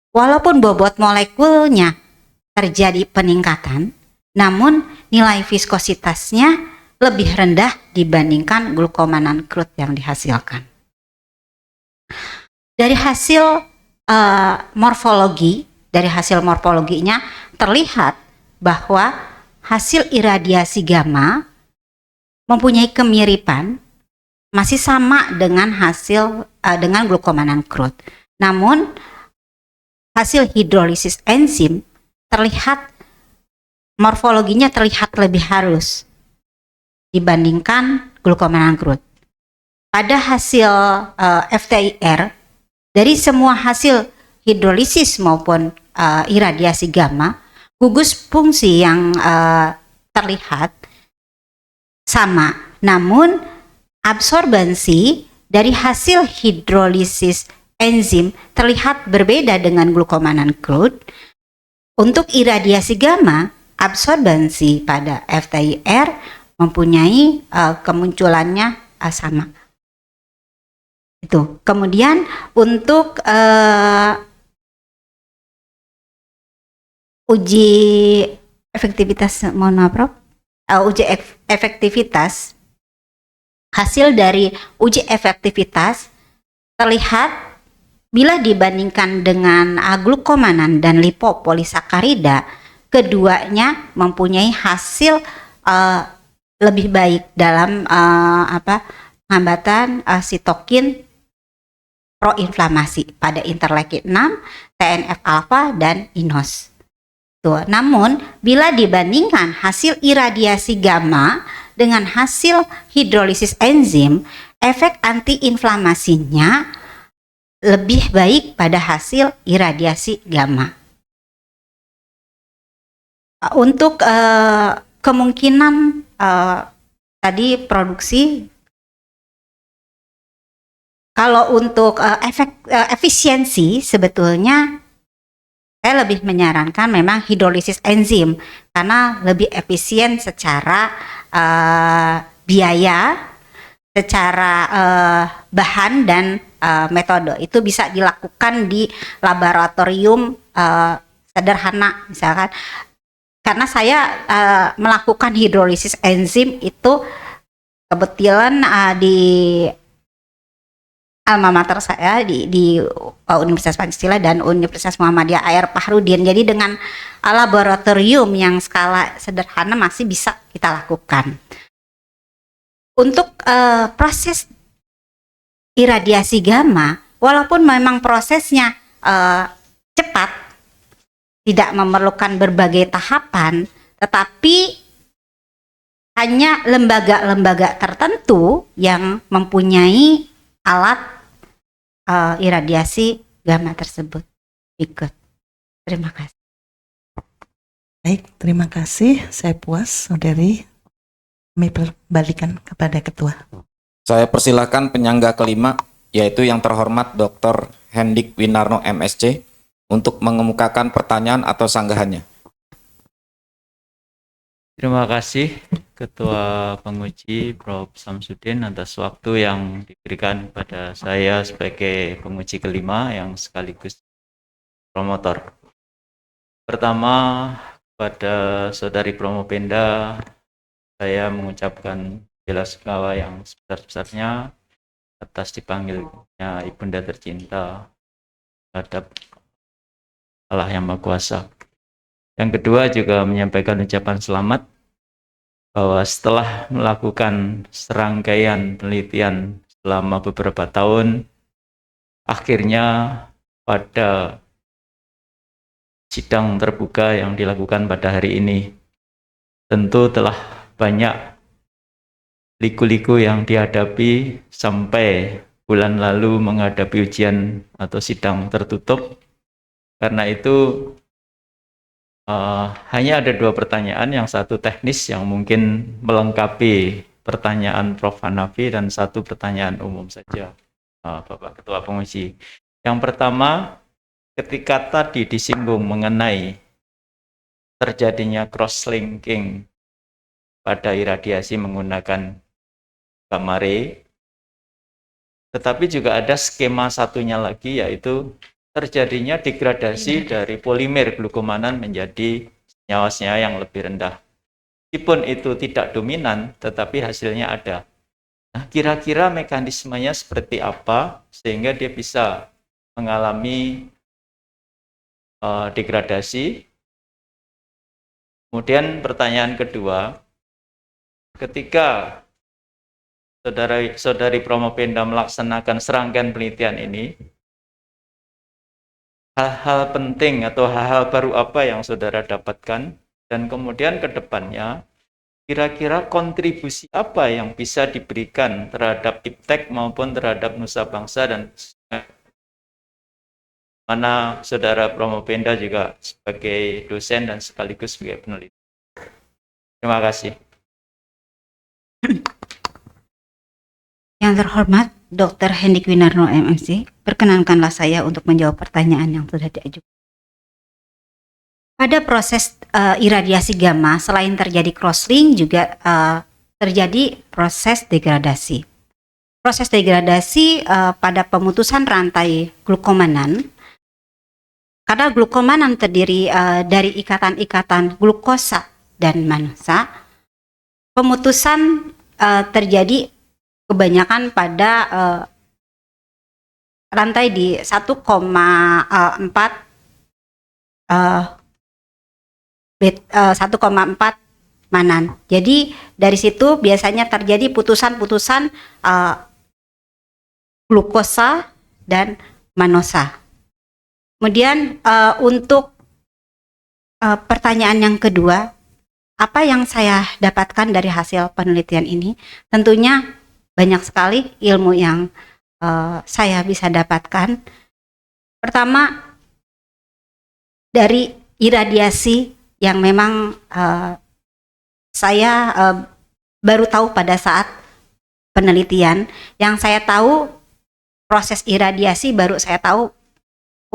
Walaupun bobot molekulnya terjadi peningkatan, namun nilai viskositasnya lebih rendah dibandingkan glukomanan crude yang dihasilkan. Dari hasil morfologinya terlihat bahwa hasil iradiasi gamma mempunyai kemiripan masih sama dengan hasil dengan glukomanan crude. Namun hasil hidrolisis enzim terlihat morfologinya terlihat lebih halus dibandingkan glukomanan crude. Pada hasil FTIR dari semua hasil hidrolisis maupun iradiasi gamma, gugus fungsi yang terlihat sama, namun absorbansi dari hasil hidrolisis enzim terlihat berbeda dengan glukomanan crude. Untuk iradiasi gamma, absorbansi pada FTIR mempunyai kemunculannya sama. Itu. Kemudian untuk uji efektivitas, uji efektivitas, hasil dari uji efektivitas terlihat bila dibandingkan dengan glukomanan dan lipopolisakarida, keduanya mempunyai hasil lebih baik dalam hambatan sitokin proinflamasi pada interleukin 6, TNF-alfa dan INOS. Tuh, namun bila dibandingkan hasil iradiasi gamma dengan hasil hidrolisis enzim, efek antiinflamasinya lebih baik pada hasil iradiasi gamma. Untuk kemungkinan tadi produksi, kalau untuk efisiensi sebetulnya saya lebih menyarankan memang hidrolisis enzim karena lebih efisien secara biaya, secara bahan dan metode. Itu bisa dilakukan di laboratorium sederhana misalkan. Karena saya melakukan hidrolisis enzim itu kebetulan di alma mater saya di Universitas Pancasila dan Universitas Muhammadiyah Air Fahrudin. Jadi dengan laboratorium yang skala sederhana masih bisa kita lakukan. Untuk proses iradiasi gamma, walaupun memang prosesnya cepat, tidak memerlukan berbagai tahapan, tetapi hanya lembaga-lembaga tertentu yang mempunyai alat iradiasi gamma tersebut ikut. Terima kasih. Baik, terima kasih. Saya puas, saudari. Kami kembalikan kepada ketua. Saya persilahkan penyangga kelima, yaitu yang terhormat Dr. Hendik Winarno MSc, untuk mengemukakan pertanyaan atau sanggahannya. Terima kasih Ketua Penguji Prof. Samsudin atas waktu yang diberikan kepada saya sebagai penguji kelima yang sekaligus promotor. Pertama, kepada Saudari Promopenda, saya mengucapkan bela sungkawa yang sebesar-besarnya atas dipanggilnya Ibunda tercinta terhadap Allah yang Maha Kuasa. Yang kedua juga menyampaikan ucapan selamat bahwa setelah melakukan serangkaian penelitian selama beberapa tahun, akhirnya pada sidang terbuka yang dilakukan pada hari ini, tentu telah banyak liku-liku yang dihadapi sampai bulan lalu menghadapi ujian atau sidang tertutup. Karena itu hanya ada 2 pertanyaan, yang satu teknis yang mungkin melengkapi pertanyaan Prof. Hanafi, dan 1 pertanyaan umum saja, Bapak Ketua Penguji. Yang pertama, ketika tadi disinggung mengenai terjadinya cross-linking pada iradiasi menggunakan gamma ray, tetapi juga ada skema satunya lagi, yaitu terjadinya degradasi dari polimer glukomanan menjadi senyawa-senyawa yang lebih rendah. Meskipun itu tidak dominan, tetapi hasilnya ada. Nah, kira-kira mekanismenya seperti apa sehingga dia bisa mengalami degradasi? Kemudian pertanyaan kedua, ketika saudari Promopenda melaksanakan serangkaian penelitian ini, hal-hal penting atau hal-hal baru apa yang saudara dapatkan, dan kemudian ke depannya kira-kira kontribusi apa yang bisa diberikan terhadap IPTEK maupun terhadap nusa bangsa, dan mana saudara Promopenda juga sebagai dosen dan sekaligus sebagai peneliti. Terima kasih. Yang terhormat Dr. Hendik Winarno MMC, perkenankanlah saya untuk menjawab pertanyaan yang sudah diajukan. Pada proses iradiasi gamma, selain terjadi crosslink juga terjadi proses degradasi. Proses degradasi pada pemutusan rantai glukomanan, karena glukomanan terdiri dari ikatan-ikatan glukosa dan manosa, pemutusan terjadi kebanyakan pada rantai di 1,4 manan. Jadi dari situ biasanya terjadi putusan-putusan glukosa dan manosa. Kemudian untuk pertanyaan yang kedua, apa yang saya dapatkan dari hasil penelitian ini? Tentunya banyak sekali ilmu yang saya bisa dapatkan. Pertama, dari iradiasi yang memang saya baru tahu pada saat penelitian. Yang saya tahu proses iradiasi baru saya tahu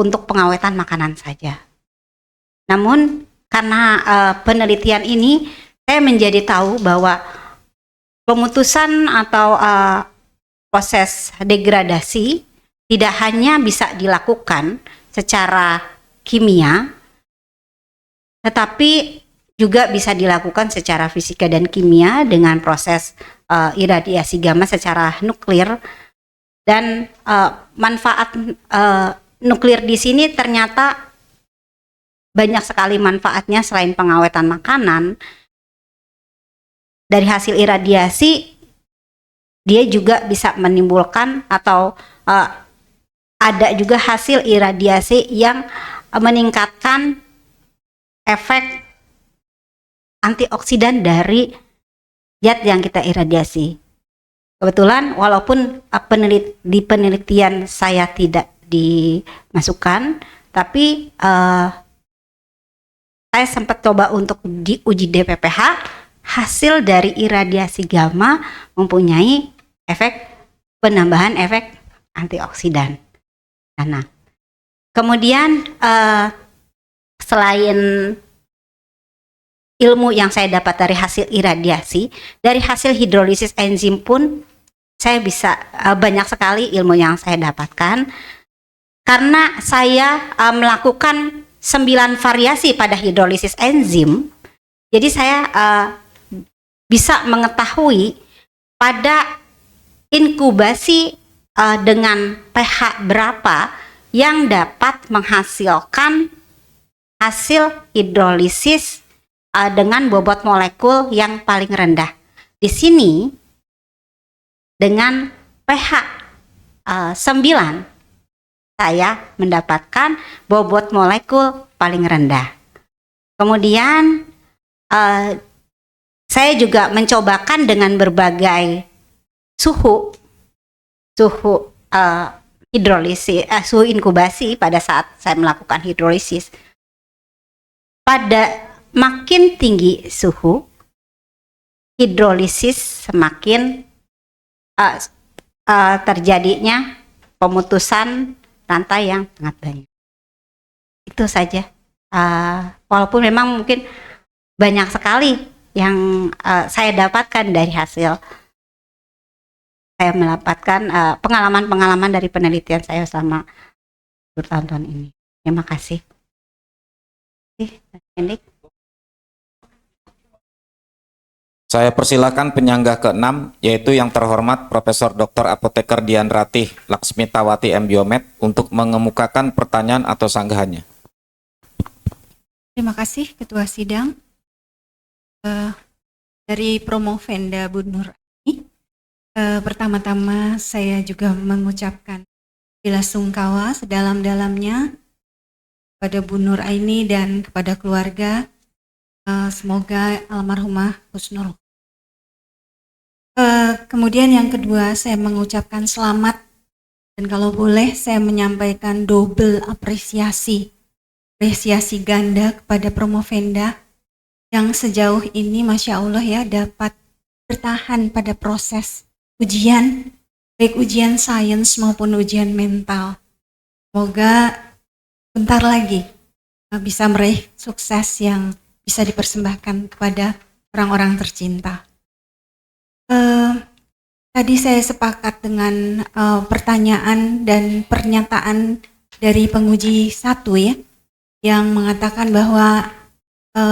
untuk pengawetan makanan saja. Namun karena penelitian ini saya menjadi tahu bahwa pemutusan atau proses degradasi tidak hanya bisa dilakukan secara kimia, tetapi juga bisa dilakukan secara fisika dan kimia dengan proses iradiasi gamma secara nuklir. Dan manfaat nuklir di sini ternyata banyak sekali manfaatnya selain pengawetan makanan. Dari hasil iradiasi, dia juga bisa menimbulkan atau ada juga hasil iradiasi yang meningkatkan efek antioksidan dari zat yang kita iradiasi. Kebetulan walaupun di penelitian saya tidak dimasukkan, tapi saya sempat coba untuk diuji DPPH, hasil dari iradiasi gamma mempunyai efek penambahan efek antioksidan. Nah, kemudian selain ilmu yang saya dapat dari hasil iradiasi, dari hasil hidrolisis enzim pun saya bisa banyak sekali ilmu yang saya dapatkan karena saya melakukan 9 variasi pada hidrolisis enzim. Jadi saya bisa mengetahui pada inkubasi dengan pH berapa yang dapat menghasilkan hasil hidrolisis dengan bobot molekul yang paling rendah. Di sini dengan pH 9 saya mendapatkan bobot molekul paling rendah. Kemudian saya juga mencobakan dengan berbagai suhu hidrolisis, suhu inkubasi pada saat saya melakukan hidrolisis. Pada makin tinggi suhu, hidrolisis semakin terjadinya pemutusan rantai yang sangat banyak. Itu saja. Walaupun memang mungkin banyak sekali yang saya dapatkan dari hasil saya mendapatkan pengalaman-pengalaman dari penelitian saya selama bertahun-tahun ini. Terima kasih. Saya persilakan penyangga ke-6, yaitu yang terhormat Profesor Dr. Apoteker Dian Ratih Laksmitawati M. Biomed untuk mengemukakan pertanyaan atau sanggahannya. Terima kasih Ketua Sidang. Dari Promovenda Bu Nur Aini, pertama-tama saya juga mengucapkan bela sungkawa sedalam-dalamnya kepada Bu Nur Aini dan kepada keluarga. Semoga almarhumah husnul. Kemudian yang kedua, saya mengucapkan selamat dan kalau boleh saya menyampaikan double apresiasi ganda kepada Promovenda yang sejauh ini Masya Allah ya dapat bertahan pada proses ujian, baik ujian sains maupun ujian mental. Semoga bentar lagi bisa meraih sukses yang bisa dipersembahkan kepada orang-orang tercinta. Tadi saya sepakat dengan pertanyaan dan pernyataan dari penguji 1 ya, yang mengatakan bahwa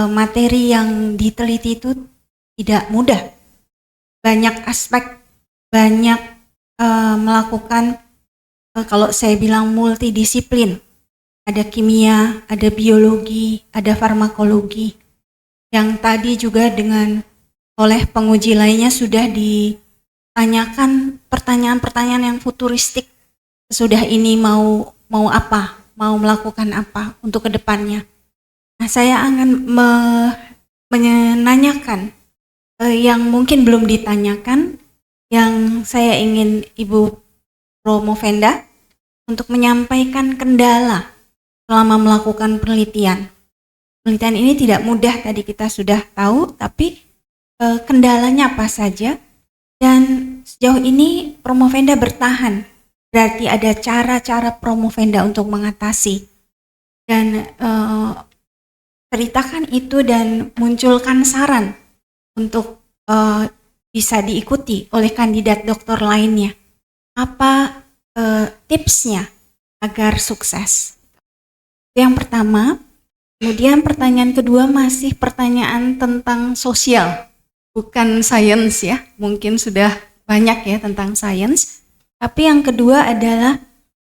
materi yang diteliti itu tidak mudah. Banyak aspek, banyak melakukan kalau saya bilang multidisiplin. Ada kimia, ada biologi, ada farmakologi. Yang tadi juga oleh penguji lainnya sudah ditanyakan pertanyaan-pertanyaan yang futuristik. Sesudah ini mau apa? Mau melakukan apa untuk kedepannya? Nah, saya akan menanyakan yang mungkin belum ditanyakan, yang saya ingin Ibu Promovenda untuk menyampaikan kendala selama melakukan penelitian. Penelitian ini tidak mudah, tadi kita sudah tahu, tapi kendalanya apa saja, dan sejauh ini Promovenda bertahan. Berarti ada cara-cara Promovenda untuk mengatasi. Dan ceritakan itu dan munculkan saran untuk bisa diikuti oleh kandidat doktor lainnya. Apa tipsnya agar sukses? Yang pertama. Kemudian pertanyaan kedua masih pertanyaan tentang sosial, bukan sains ya. Mungkin sudah banyak ya tentang sains. Tapi yang kedua adalah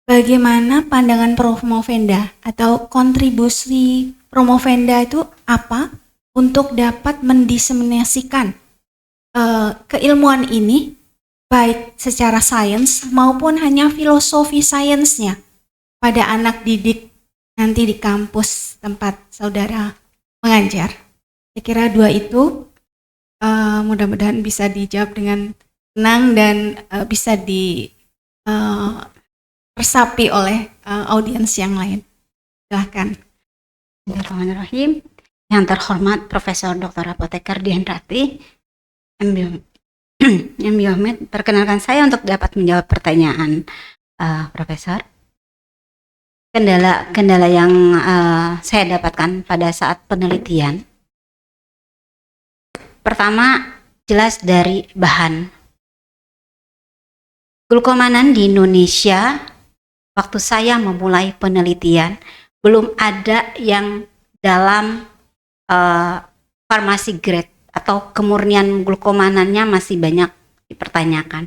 bagaimana pandangan Promovenda atau kontribusi Promovenda itu apa untuk dapat mendiseminasikan keilmuan ini baik secara sains maupun hanya filosofi sainsnya pada anak didik nanti di kampus tempat saudara mengajar. Saya kira dua itu mudah-mudahan bisa dijawab dengan tenang dan bisa diresapi oleh audiens yang lain. Silahkan. Bismillahirrahmanirrahim. Yang terhormat Profesor Dr. Apoteker Dian Ratih M. Biomed, perkenalkan saya untuk dapat menjawab pertanyaan Profesor. Kendala yang saya dapatkan pada saat penelitian, pertama jelas dari bahan. Glukomanan di Indonesia waktu saya memulai penelitian belum ada yang dalam farmasi grade atau kemurnian glukomanannya masih banyak dipertanyakan.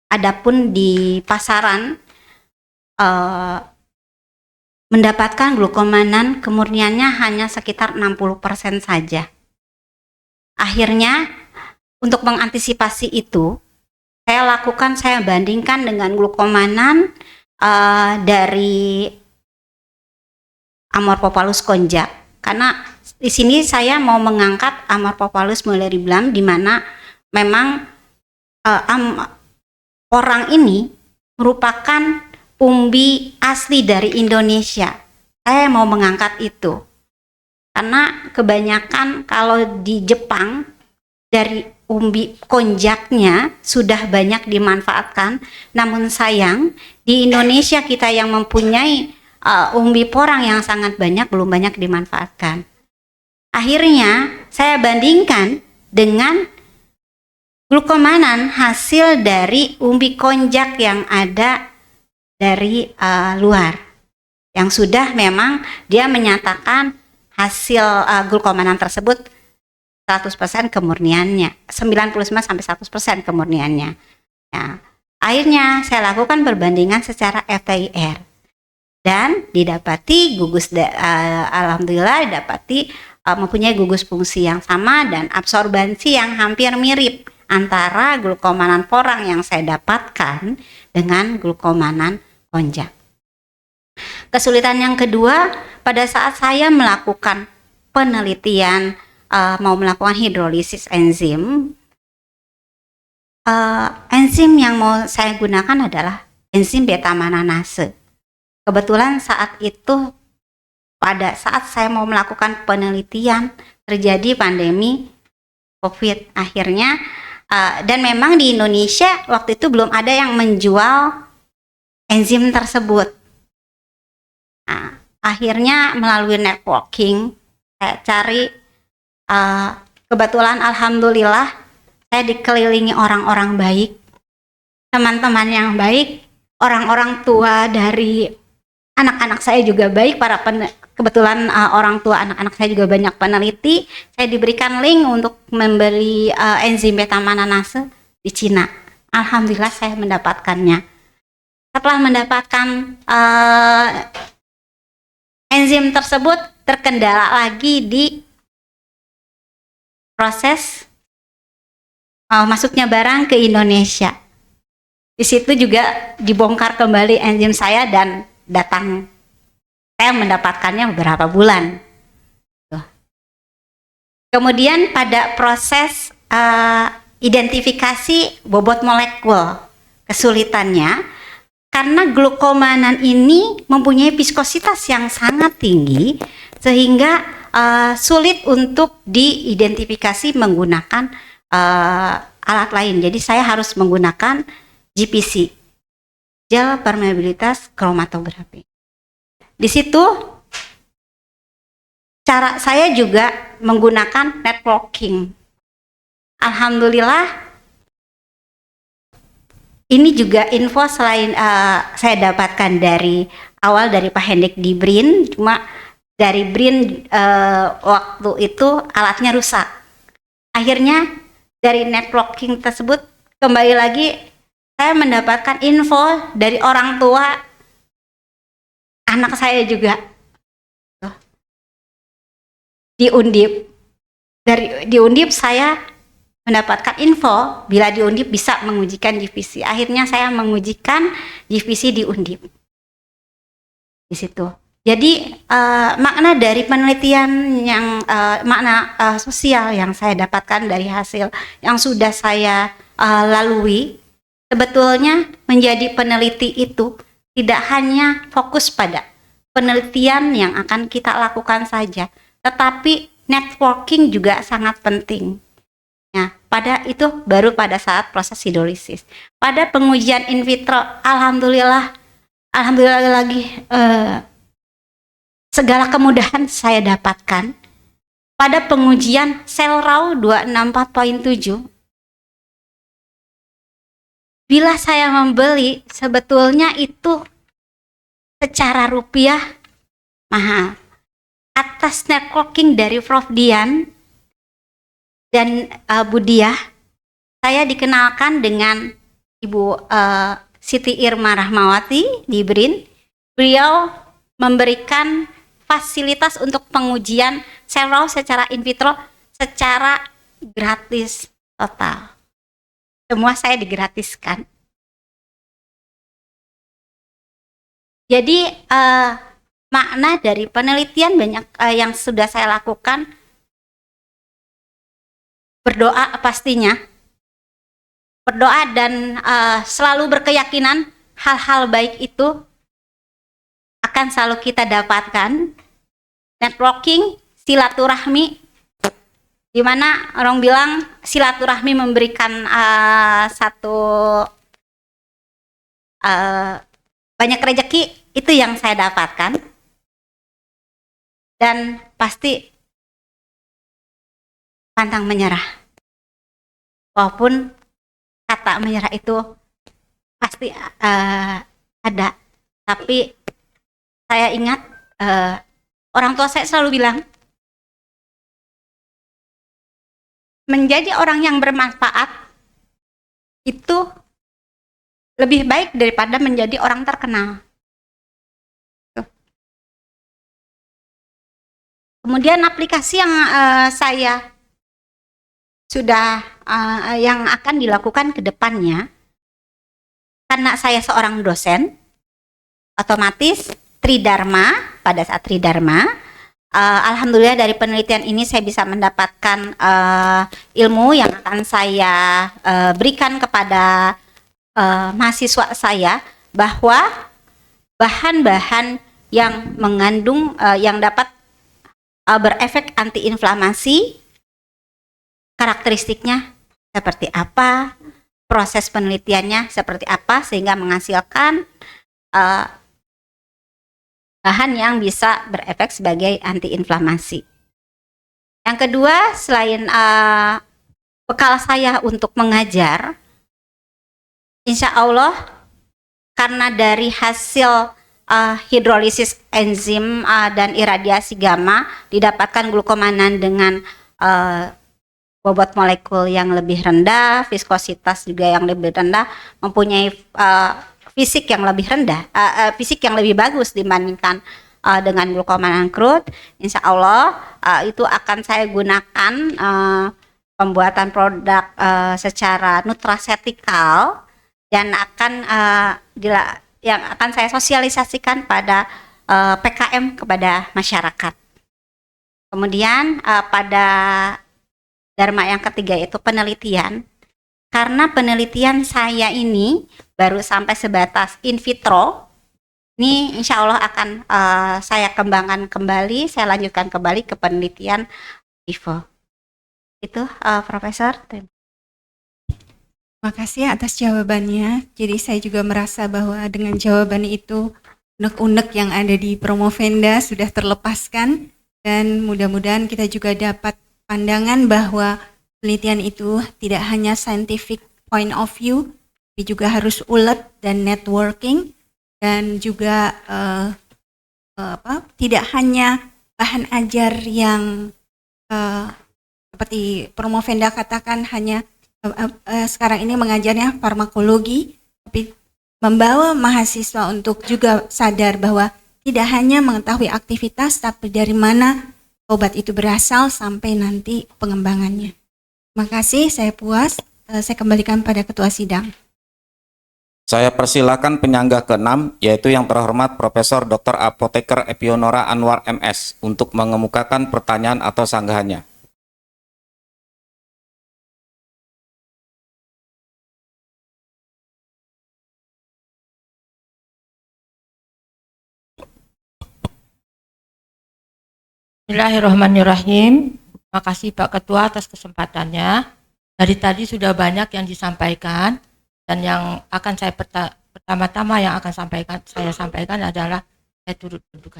Adapun di pasaran mendapatkan glukomanan kemurniannya hanya sekitar 60% saja. Akhirnya untuk mengantisipasi itu, saya bandingkan dengan glukomanan dari Amorphopalus konjac, karena di sini saya mau mengangkat Amorphopalus muliaribram, di mana memang orang ini merupakan umbi asli dari Indonesia. Saya mau mengangkat itu karena kebanyakan kalau di Jepang dari umbi konjaknya sudah banyak dimanfaatkan, namun sayang di Indonesia kita yang mempunyai umbi porang yang sangat banyak belum banyak dimanfaatkan. Akhirnya saya bandingkan dengan glukomanan hasil dari umbi konjak yang ada dari luar, yang sudah memang dia menyatakan hasil glukomanan tersebut 100% kemurniannya, 99-100% kemurniannya. Nah, akhirnya saya lakukan perbandingan secara FTIR dan didapati alhamdulillah didapati mempunyai gugus fungsi yang sama dan absorbansi yang hampir mirip antara glukomanan porang yang saya dapatkan dengan glukomanan konjac. Kesulitan yang kedua, pada saat saya melakukan penelitian mau melakukan hidrolisis enzim, enzim yang mau saya gunakan adalah enzim beta mananase. Kebetulan saat itu, pada saat saya mau melakukan penelitian, terjadi pandemi COVID. Akhirnya, dan memang di Indonesia waktu itu belum ada yang menjual enzim tersebut. Nah, akhirnya melalui networking, saya cari, kebetulan alhamdulillah saya dikelilingi orang-orang baik, teman-teman yang baik, orang-orang tua dari anak-anak saya juga baik, kebetulan orang tua anak-anak saya juga banyak peneliti. Saya diberikan link untuk membeli enzim beta mananase di Cina. Alhamdulillah saya mendapatkannya. Setelah mendapatkan enzim tersebut, terkendala lagi di proses masuknya barang ke Indonesia. Di situ juga dibongkar kembali enzim saya dan saya mendapatkannya beberapa bulan. Kemudian pada proses identifikasi bobot molekul, kesulitannya karena glukomanan ini mempunyai viskositas yang sangat tinggi sehingga sulit untuk diidentifikasi menggunakan alat lain. Jadi saya harus menggunakan GPC, gel permeabilitas kromatografi. Di situ cara saya juga menggunakan networking. Alhamdulillah ini juga info selain saya dapatkan dari awal dari Pak Hendrik di BRIN, cuma dari BRIN waktu itu alatnya rusak. Akhirnya dari networking tersebut kembali lagi saya mendapatkan info dari orang tua anak saya juga di Undip. Di Undip saya mendapatkan info bila di Undip bisa mengujikan GPC. Akhirnya saya mengujikan GPC di Undip. Di situ. Jadi makna dari penelitian yang makna sosial yang saya dapatkan dari hasil yang sudah saya lalui, sebetulnya menjadi peneliti itu tidak hanya fokus pada penelitian yang akan kita lakukan saja, tetapi networking juga sangat penting. Nah, baru pada saat proses hidrolisis. Pada pengujian in vitro, alhamdulillah lagi segala kemudahan saya dapatkan. Pada pengujian sel raw 264.7, bila saya membeli, sebetulnya itu secara rupiah mahal. Atas networking dari Prof. Dian dan Bu Diah, saya dikenalkan dengan Ibu Siti Irma Rahmawati di BRIN. Beliau memberikan fasilitas untuk pengujian sel raw secara in vitro secara gratis total. Semua saya digratiskan. Jadi makna dari penelitian banyak yang sudah saya lakukan, berdoa pastinya, berdoa dan selalu berkeyakinan hal-hal baik itu akan selalu kita dapatkan. Networking, silaturahmi, di mana orang bilang silaturahmi memberikan banyak rezeki, itu yang saya dapatkan. Dan pasti pantang menyerah. Walaupun kata menyerah itu pasti ada, tapi saya ingat orang tua saya selalu bilang, menjadi orang yang bermanfaat itu lebih baik daripada menjadi orang terkenal. Kemudian aplikasi yang saya sudah yang akan dilakukan ke depannya, karena saya seorang dosen, otomatis Tridharma, pada saat Tridharma, alhamdulillah dari penelitian ini saya bisa mendapatkan ilmu yang akan saya berikan kepada mahasiswa saya, bahwa bahan-bahan yang mengandung yang dapat berefek antiinflamasi, karakteristiknya seperti apa, proses penelitiannya seperti apa, sehingga menghasilkan bahan yang bisa berefek sebagai antiinflamasi. Yang kedua, selain bekal saya untuk mengajar, insya Allah karena dari hasil hidrolisis enzim dan iradiasi gamma didapatkan glukomanan dengan bobot molekul yang lebih rendah, viskositas juga yang lebih rendah, mempunyai fisik yang lebih rendah, fisik yang lebih bagus dibandingkan dengan glukomanan crude. Insya Allah itu akan saya gunakan pembuatan produk secara nutraceutical dan yang akan saya sosialisasikan pada PKM kepada masyarakat. Kemudian pada dharma yang ketiga yaitu penelitian. Karena penelitian saya ini baru sampai sebatas in vitro, ini insya Allah akan saya kembangkan kembali, saya lanjutkan kembali ke penelitian vivo. Itu Profesor. Terima kasih atas jawabannya. Jadi saya juga merasa bahwa dengan jawaban itu unek-unek yang ada di Promovenda sudah terlepaskan, dan mudah-mudahan kita juga dapat pandangan bahwa penelitian itu tidak hanya scientific point of view, tapi juga harus ulet dan networking, dan juga tidak hanya bahan ajar yang seperti Promovenda katakan hanya sekarang ini mengajarnya farmakologi, tapi membawa mahasiswa untuk juga sadar bahwa tidak hanya mengetahui aktivitas, tapi dari mana obat itu berasal sampai nanti pengembangannya. Terima kasih, saya puas. Saya kembalikan pada Ketua Sidang. Saya persilakan penyangga ke-6, yaitu yang terhormat Profesor Dr. Apoteker Epionora Anwar MS, untuk mengemukakan pertanyaan atau sanggahannya. Bismillahirrahmanirrahim. Terima kasih Pak Ketua atas kesempatannya. Dari tadi sudah banyak yang disampaikan, dan yang akan saya pertama-tama yang akan saya sampaikan adalah saya turut berduka.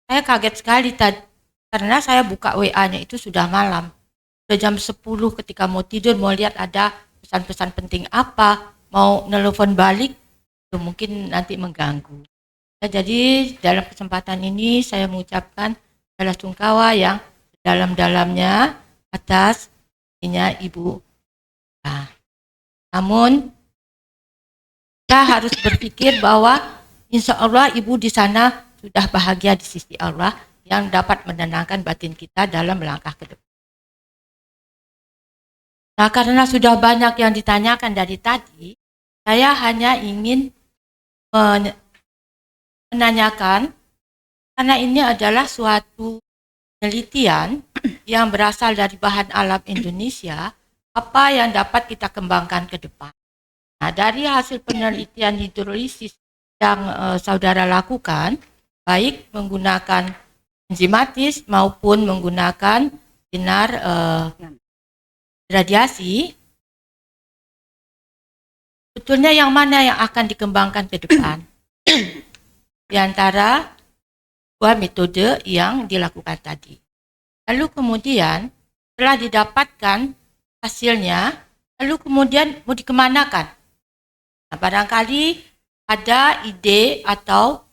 Saya kaget sekali tadi karena saya buka WA-nya itu sudah malam. Sudah jam 10 ketika mau tidur, mau lihat ada pesan-pesan penting apa, mau nelpon balik, itu mungkin nanti mengganggu. Jadi dalam kesempatan ini saya mengucapkan bela sungkawa yang dalam-dalamnya atas Ibu. Namun kita harus berpikir bahwa insya Allah Ibu di sana sudah bahagia di sisi Allah yang dapat menenangkan batin kita dalam melangkah ke depan. Nah, karena sudah banyak yang ditanyakan dari tadi, saya hanya ingin menanyakan, karena ini adalah suatu penelitian yang berasal dari bahan alam Indonesia, apa yang dapat kita kembangkan ke depan. Nah, dari hasil penelitian hidrolisis yang saudara lakukan, baik menggunakan enzimatis maupun menggunakan sinar radiasi, sebetulnya yang mana yang akan dikembangkan ke depan di antara dua metode yang dilakukan tadi. Lalu kemudian setelah didapatkan hasilnya, lalu kemudian mau dikemanakan? Nah, barangkali ada ide atau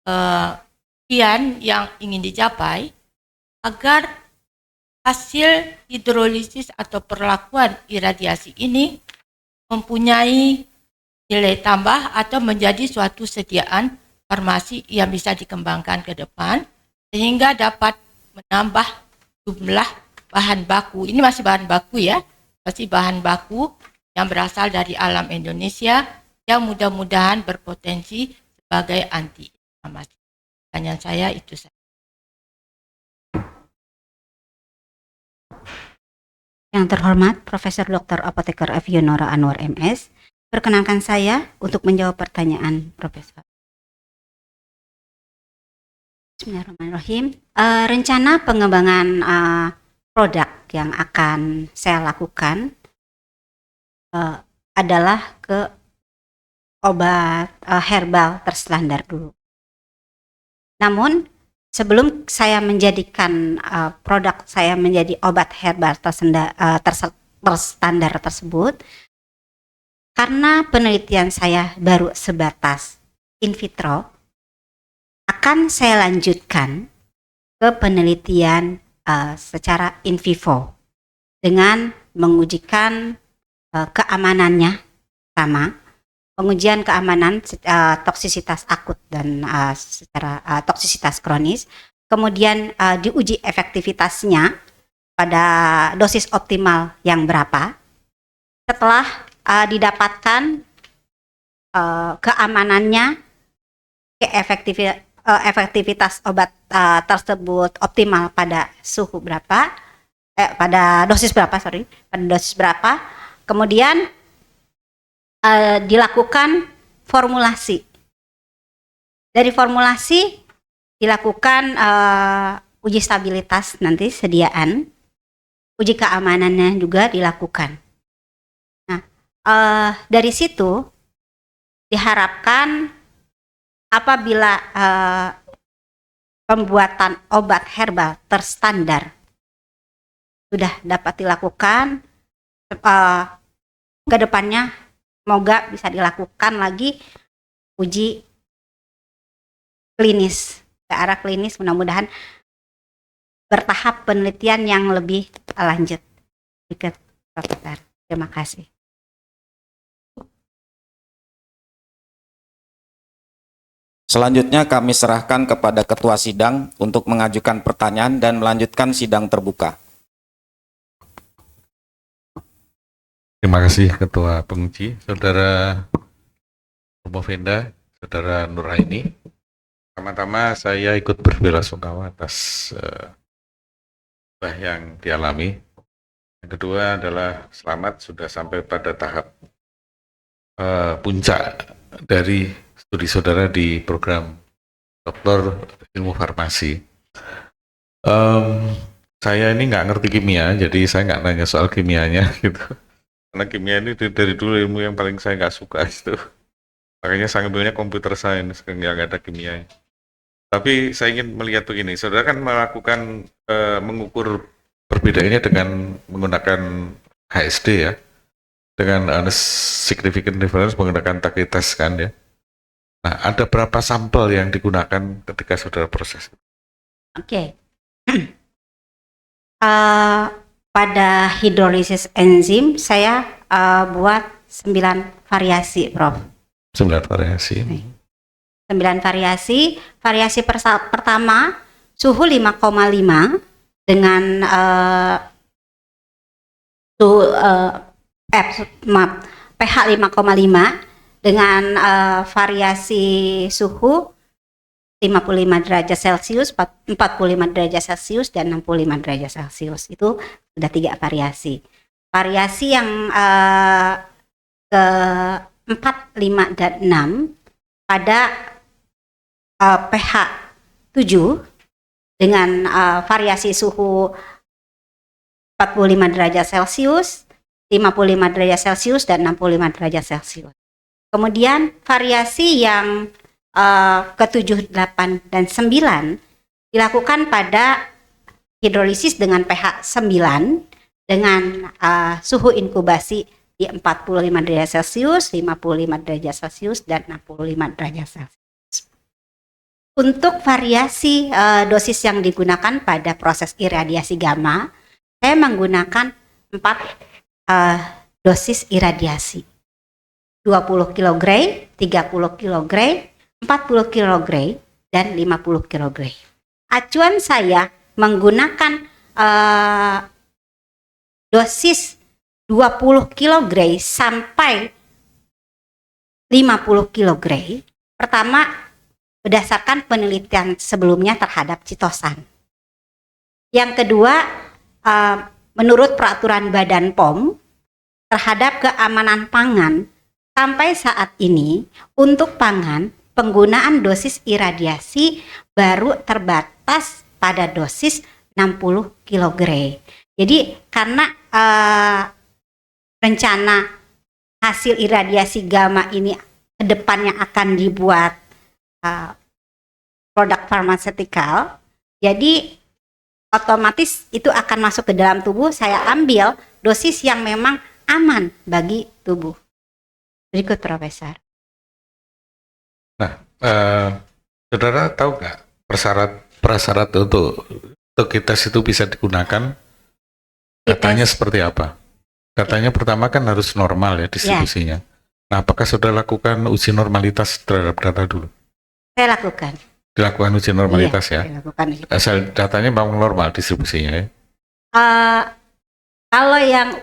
impian yang ingin dicapai agar hasil hidrolisis atau perlakuan iradiasi ini mempunyai nilai tambah atau menjadi suatu sediaan farmasi yang bisa dikembangkan ke depan sehingga dapat menambah jumlah bahan baku. Ini masih bahan baku ya, masih bahan baku yang berasal dari alam Indonesia yang mudah-mudahan berpotensi sebagai anti-inflamasi. Pertanyaan saya itu saja. Yang terhormat Profesor Dr. Apoteker F. Yunora Anwar MS, perkenankan saya untuk menjawab pertanyaan Profesor. Bismillahirrahmanirrahim. Rencana pengembangan produk yang akan saya lakukan adalah ke obat herbal terstandar dulu. Namun sebelum saya menjadikan produk saya menjadi obat herbal terstandar tersebut, karena penelitian saya baru sebatas in vitro, akan saya lanjutkan ke penelitian secara in vivo dengan mengujikan keamanannya sama. Pengujian keamanan toksisitas akut dan secara toksisitas kronis, kemudian diuji efektivitasnya pada dosis optimal yang berapa. Setelah didapatkan keamanannya, efektivitas obat tersebut optimal pada suhu berapa, pada dosis berapa, kemudian dilakukan formulasi. Dari formulasi dilakukan uji stabilitas nanti sediaan, uji keamanannya juga dilakukan. Nah, dari situ diharapkan apabila pembuatan obat herbal terstandar sudah dapat dilakukan, ke depannya semoga bisa dilakukan lagi uji klinis, ke arah klinis, mudah-mudahan bertahap penelitian yang lebih lanjut. Profesor, terima kasih. Selanjutnya kami serahkan kepada Ketua Sidang untuk mengajukan pertanyaan dan melanjutkan sidang terbuka. Terima kasih Ketua Penguji, Saudara Romovenda, Saudara Nuraini. Pertama-tama saya ikut berbelasungkawa atas yang dialami. Yang kedua adalah selamat sudah sampai pada tahap puncak dari studi saudara di program Doktor Ilmu Farmasi. Saya ini nggak ngerti kimia, jadi saya nggak nanya soal kimianya gitu. Karena kimia ini dari dulu ilmu yang paling saya nggak suka itu. Makanya saya ngambilnya computer science, nggak ada kimia. Tapi saya ingin melihat begini, saudara kan melakukan mengukur perbedaannya dengan menggunakan HSD ya, dengan significant difference menggunakan Takei test kan ya. Nah, ada berapa sampel yang digunakan ketika saudara proses? Oke. Pada hidrolisis enzim saya buat 9 variasi, Prof. 9 variasi. 9 variasi. Variasi pertama suhu 5,5 dengan pH 5,5 dengan variasi suhu 55 derajat Celcius, 45 derajat Celcius, dan 65 derajat Celcius. Itu sudah 3 variasi. Variasi yang ke 4, 5, dan 6 pada pH 7 dengan variasi suhu 45 derajat Celcius, 55 derajat Celcius, dan 65 derajat Celcius. Kemudian variasi yang ke-7, 8, dan 9 dilakukan pada hidrolisis dengan pH 9 dengan suhu inkubasi di 45 derajat Celcius, 55 derajat Celcius, dan 65 derajat Celcius. Untuk variasi dosis yang digunakan pada proses iradiasi gamma, saya menggunakan 4 dosis iradiasi. 20 kg, 30 kg, 40 kg, dan 50 kg. Acuan saya menggunakan dosis 20 kg sampai 50 kg. Pertama, berdasarkan penelitian sebelumnya terhadap citosan. Yang kedua, menurut peraturan Badan POM terhadap keamanan pangan, sampai saat ini untuk pangan penggunaan dosis iradiasi baru terbatas pada dosis 60 kg. Jadi karena rencana hasil iradiasi gamma ini kedepannya akan dibuat produk farmasetikal, jadi otomatis itu akan masuk ke dalam tubuh. Saya ambil dosis yang memang aman bagi tubuh. Berikut, Profesor. Nah, saudara tahu nggak prasyarat untuk kitas itu bisa digunakan? Datanya seperti apa? Datanya pertama kan harus normal ya distribusinya. Nah, apakah saudara lakukan uji normalitas terhadap data dulu? Saya lakukan. Dilakukan uji normalitas ya? Dilakukan. Asal datanya memang normal distribusinya ya? Kalau yang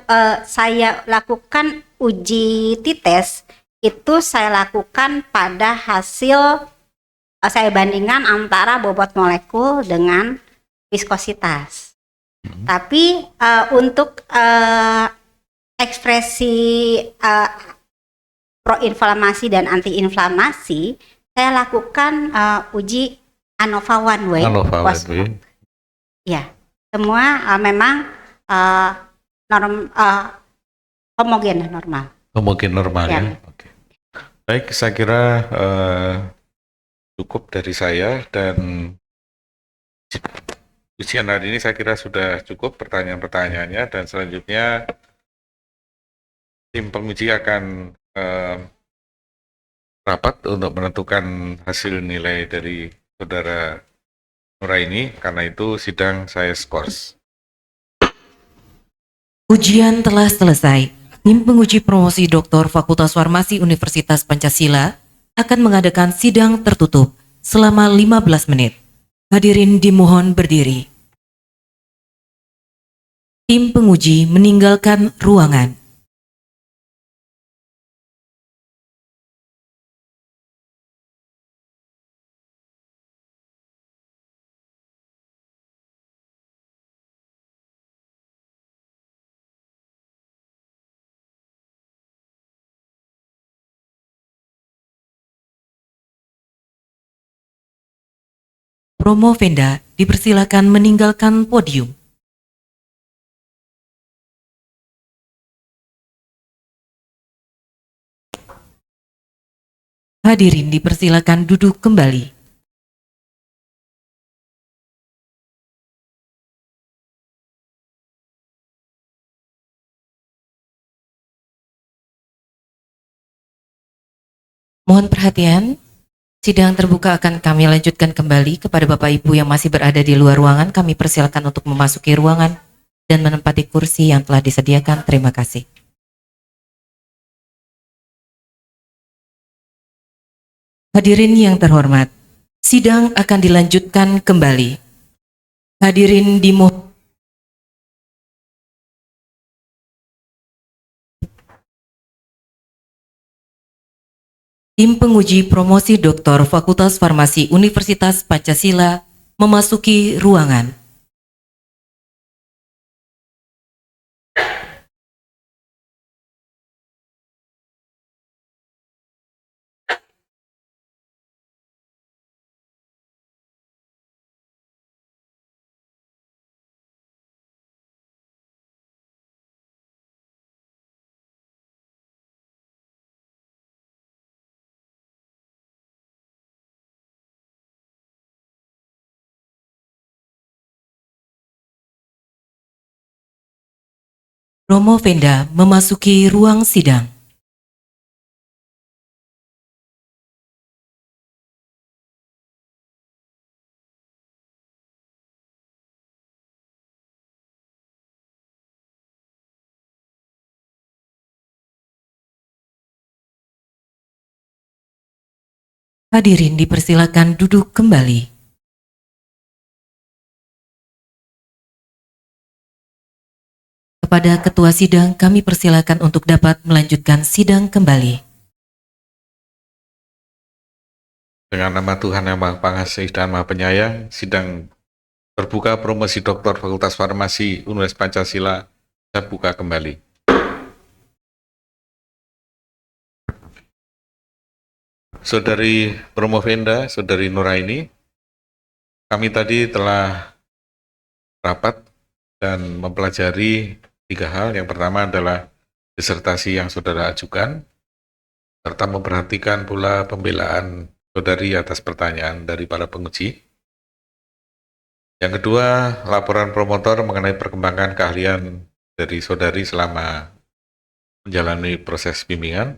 saya lakukan uji t-test, itu saya lakukan pada hasil saya bandingkan antara bobot molekul dengan viskositas. Tapi untuk ekspresi proinflamasi dan antiinflamasi, saya lakukan uji ANOVA one way. ANOVA one way. Ya, semua memang homogen normal. Homogen normal ya. Oke. Baik, saya kira cukup dari saya, dan ujian hari ini saya kira sudah cukup pertanyaan-pertanyaannya, dan selanjutnya tim penguji akan rapat untuk menentukan hasil nilai dari saudara Nuraini. Karena itu sidang saya skors. Ujian telah selesai. Tim penguji promosi Doktor Fakultas Farmasi Universitas Pancasila akan mengadakan sidang tertutup selama 15 menit. Hadirin dimohon berdiri. Tim penguji meninggalkan ruangan. Promovenda dipersilakan meninggalkan podium. Hadirin dipersilakan duduk kembali. Mohon perhatian. Sidang terbuka akan kami lanjutkan kembali. Kepada Bapak Ibu yang masih berada di luar ruangan, kami persilakan untuk memasuki ruangan dan menempati kursi yang telah disediakan. Terima kasih. Hadirin yang terhormat, sidang akan dilanjutkan kembali. Hadirin dimohon Tim penguji promosi Doktor Fakultas Farmasi Universitas Pancasila memasuki ruangan. Romo Venda memasuki ruang sidang. Hadirin dipersilakan duduk kembali. Kepada Ketua Sidang kami persilakan untuk dapat melanjutkan sidang kembali. Dengan nama Tuhan yang Maha Pengasih dan Maha Penyayang, sidang terbuka promosi Doktor Fakultas Farmasi Universitas Pancasila saya buka kembali. Saudari Promovenda, Saudari Nuraini, kami tadi telah rapat dan mempelajari 3 hal. Yang pertama adalah disertasi yang saudara ajukan, serta memperhatikan pula pembelaan saudari atas pertanyaan dari para penguji. Yang kedua, laporan promotor mengenai perkembangan keahlian dari saudari selama menjalani proses bimbingan.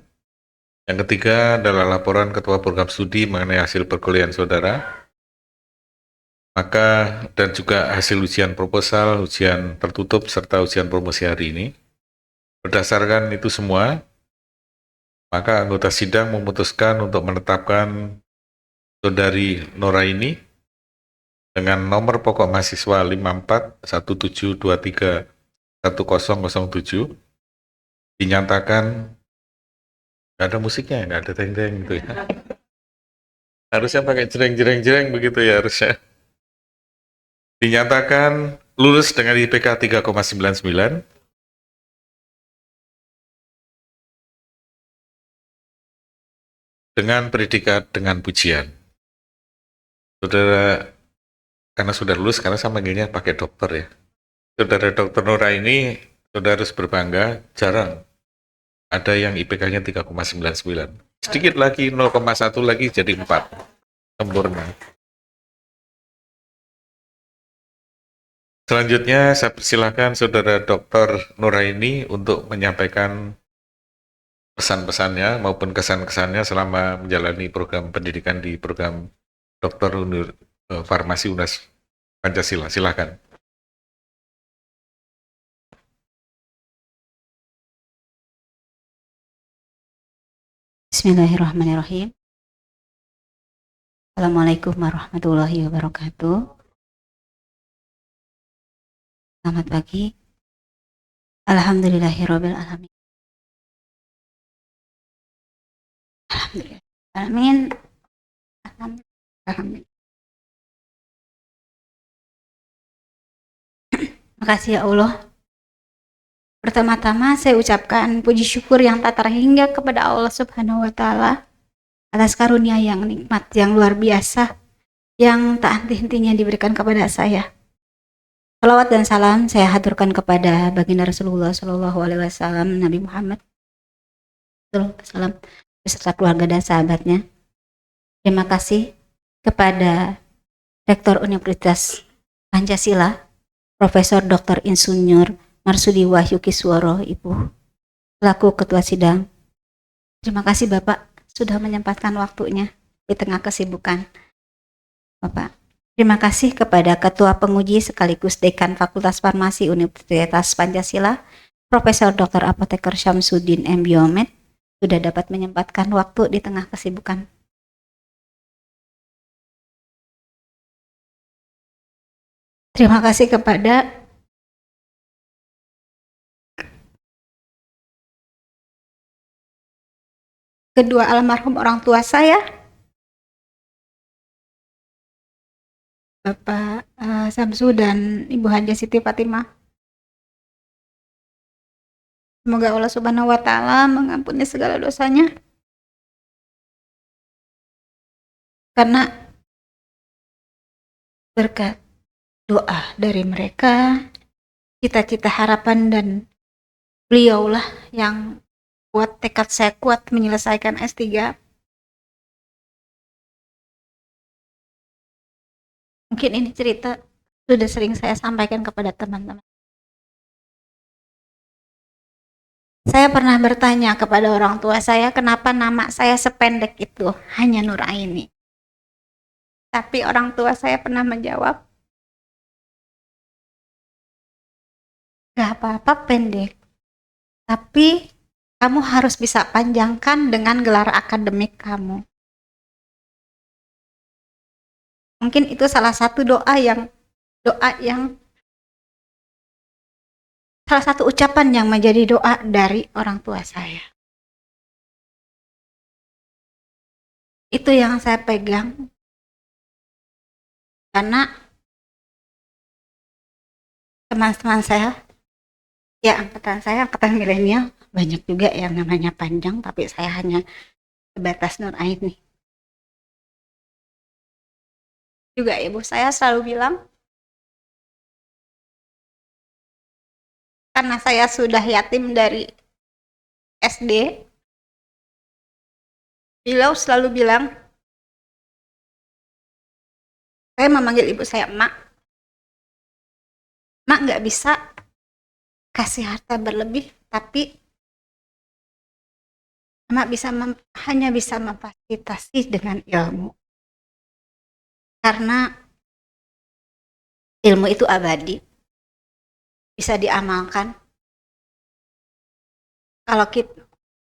Yang ketiga adalah laporan Ketua Program Studi mengenai hasil perkuliahan saudara, dan juga hasil ujian proposal, ujian tertutup, serta ujian promosi hari ini. Berdasarkan itu semua, maka anggota sidang memutuskan untuk menetapkan saudari Nuraini dengan nomor pokok mahasiswa 5417231007 dinyatakan. Nggak ada musiknya, nggak ada teng-teng gitu ya. Harusnya pakai jereng-jereng begitu ya harusnya. Dinyatakan lulus dengan IPK 3,99, dengan predikat dengan pujian. Saudara, karena sudah lulus, karena saya manggilnya pakai dokter ya. Saudara Dr. Nuraini, saudara harus berbangga, jarang ada yang IPK-nya 3,99. Sedikit lagi, 0,1 lagi jadi 4. Sempurna. Selanjutnya, saya persilakan Saudara Dr. Nuraini untuk menyampaikan pesan-pesannya maupun kesan-kesannya selama menjalani program pendidikan di program Doktor Farmasi Universitas Pancasila. Silakan. Bismillahirrahmanirrahim. Assalamualaikum warahmatullahi wabarakatuh. Selamat pagi. Alhamdulillahirabbil alamin. Alhamdulillah. Alhamdulillah. Makasih ya Allah. Pertama-tama saya ucapkan puji syukur yang tak terhingga kepada Allah Subhanahu wa Ta'ala atas karunia yang nikmat, yang luar biasa, yang tak henti-hentinya diberikan kepada saya. Salawat dan salam saya haturkan kepada baginda Rasulullah Shallallahu Alaihi Wasallam, Nabi Muhammad SAW beserta keluarga dan sahabatnya. Terima kasih kepada Rektor Universitas Pancasila, Profesor Dr. Insinyur Marsudi Wahyu Kisworo, Ibu, selaku Ketua Sidang. Terima kasih Bapak sudah menyempatkan waktunya di tengah kesibukan. Bapak, terima kasih kepada Ketua Penguji sekaligus Dekan Fakultas Farmasi Universitas Pancasila, Profesor Dr. Apoteker Syamsuddin M. Biomed, sudah dapat menyempatkan waktu di tengah kesibukan. Terima kasih kepada kedua almarhum orang tua saya, Bapak Samsu dan Ibu Haja Siti Fatimah. Semoga Allah Subhanahu wa Ta'ala mengampuni segala dosanya. Karena berkat doa dari mereka, cita-cita harapan dan beliaulah yang buat tekad saya kuat menyelesaikan S3. Mungkin ini cerita sudah sering saya sampaikan kepada teman-teman. Saya pernah bertanya kepada orang tua saya kenapa nama saya sependek itu, hanya Nuraini. Tapi orang tua saya pernah menjawab, gak apa-apa pendek, tapi kamu harus bisa panjangkan dengan gelar akademik kamu. Mungkin itu salah satu doa yang salah satu ucapan yang menjadi doa dari orang tua saya. Itu yang saya pegang. Karena teman-teman saya, ya angkatan milenial, banyak juga yang namanya panjang, tapi saya hanya sebatas Nuraini. Juga ibu saya selalu bilang, karena saya sudah yatim dari SD, beliau selalu bilang, saya memanggil ibu saya Mak. Mak nggak bisa kasih harta berlebih, tapi Mak hanya bisa memfasilitasi dengan ilmu. Karena ilmu itu abadi, bisa diamalkan. Kalau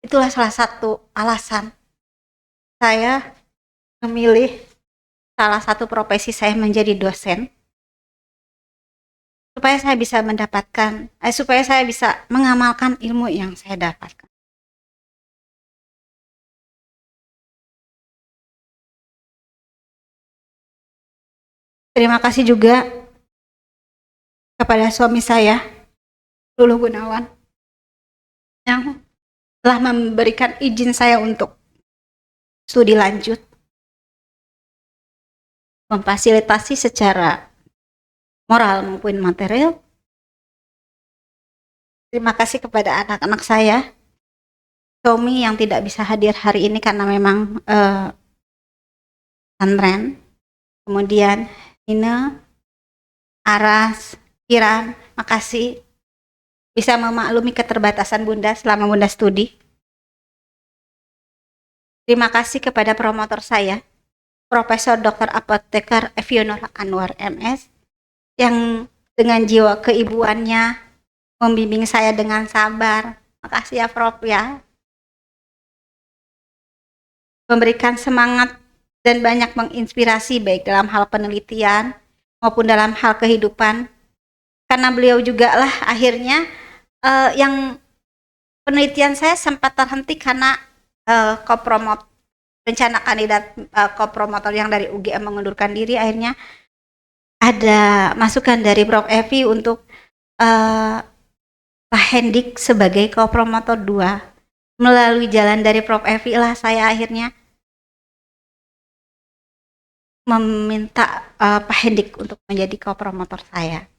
itulah salah satu alasan saya memilih salah satu profesi saya menjadi dosen, supaya saya bisa supaya saya bisa mengamalkan ilmu yang saya dapatkan. Terima kasih juga kepada suami saya, Luluh Gunawan, yang telah memberikan izin saya untuk studi lanjut, memfasilitasi secara moral maupun material. Terima kasih kepada anak-anak saya, Tommy yang tidak bisa hadir hari ini karena memang pesantren, kemudian Nina, Aras, Kiran, makasih bisa memaklumi keterbatasan Bunda selama Bunda studi. Terima kasih kepada promotor saya, Profesor Dr. Apoteker Evionur Anwar MS, yang dengan jiwa keibuannya membimbing saya dengan sabar. Makasih ya Prof ya. Memberikan semangat dan banyak menginspirasi baik dalam hal penelitian maupun dalam hal kehidupan. Karena beliau juga lah akhirnya yang penelitian saya sempat terhenti karena rencana kandidat kopromotor yang dari UGM mengundurkan diri. Akhirnya ada masukan dari Prof Evi untuk Pak Hendik sebagai kopromotor 2. Melalui jalan dari Prof Evi lah saya akhirnya meminta Pak Hendik untuk menjadi kopromotor saya.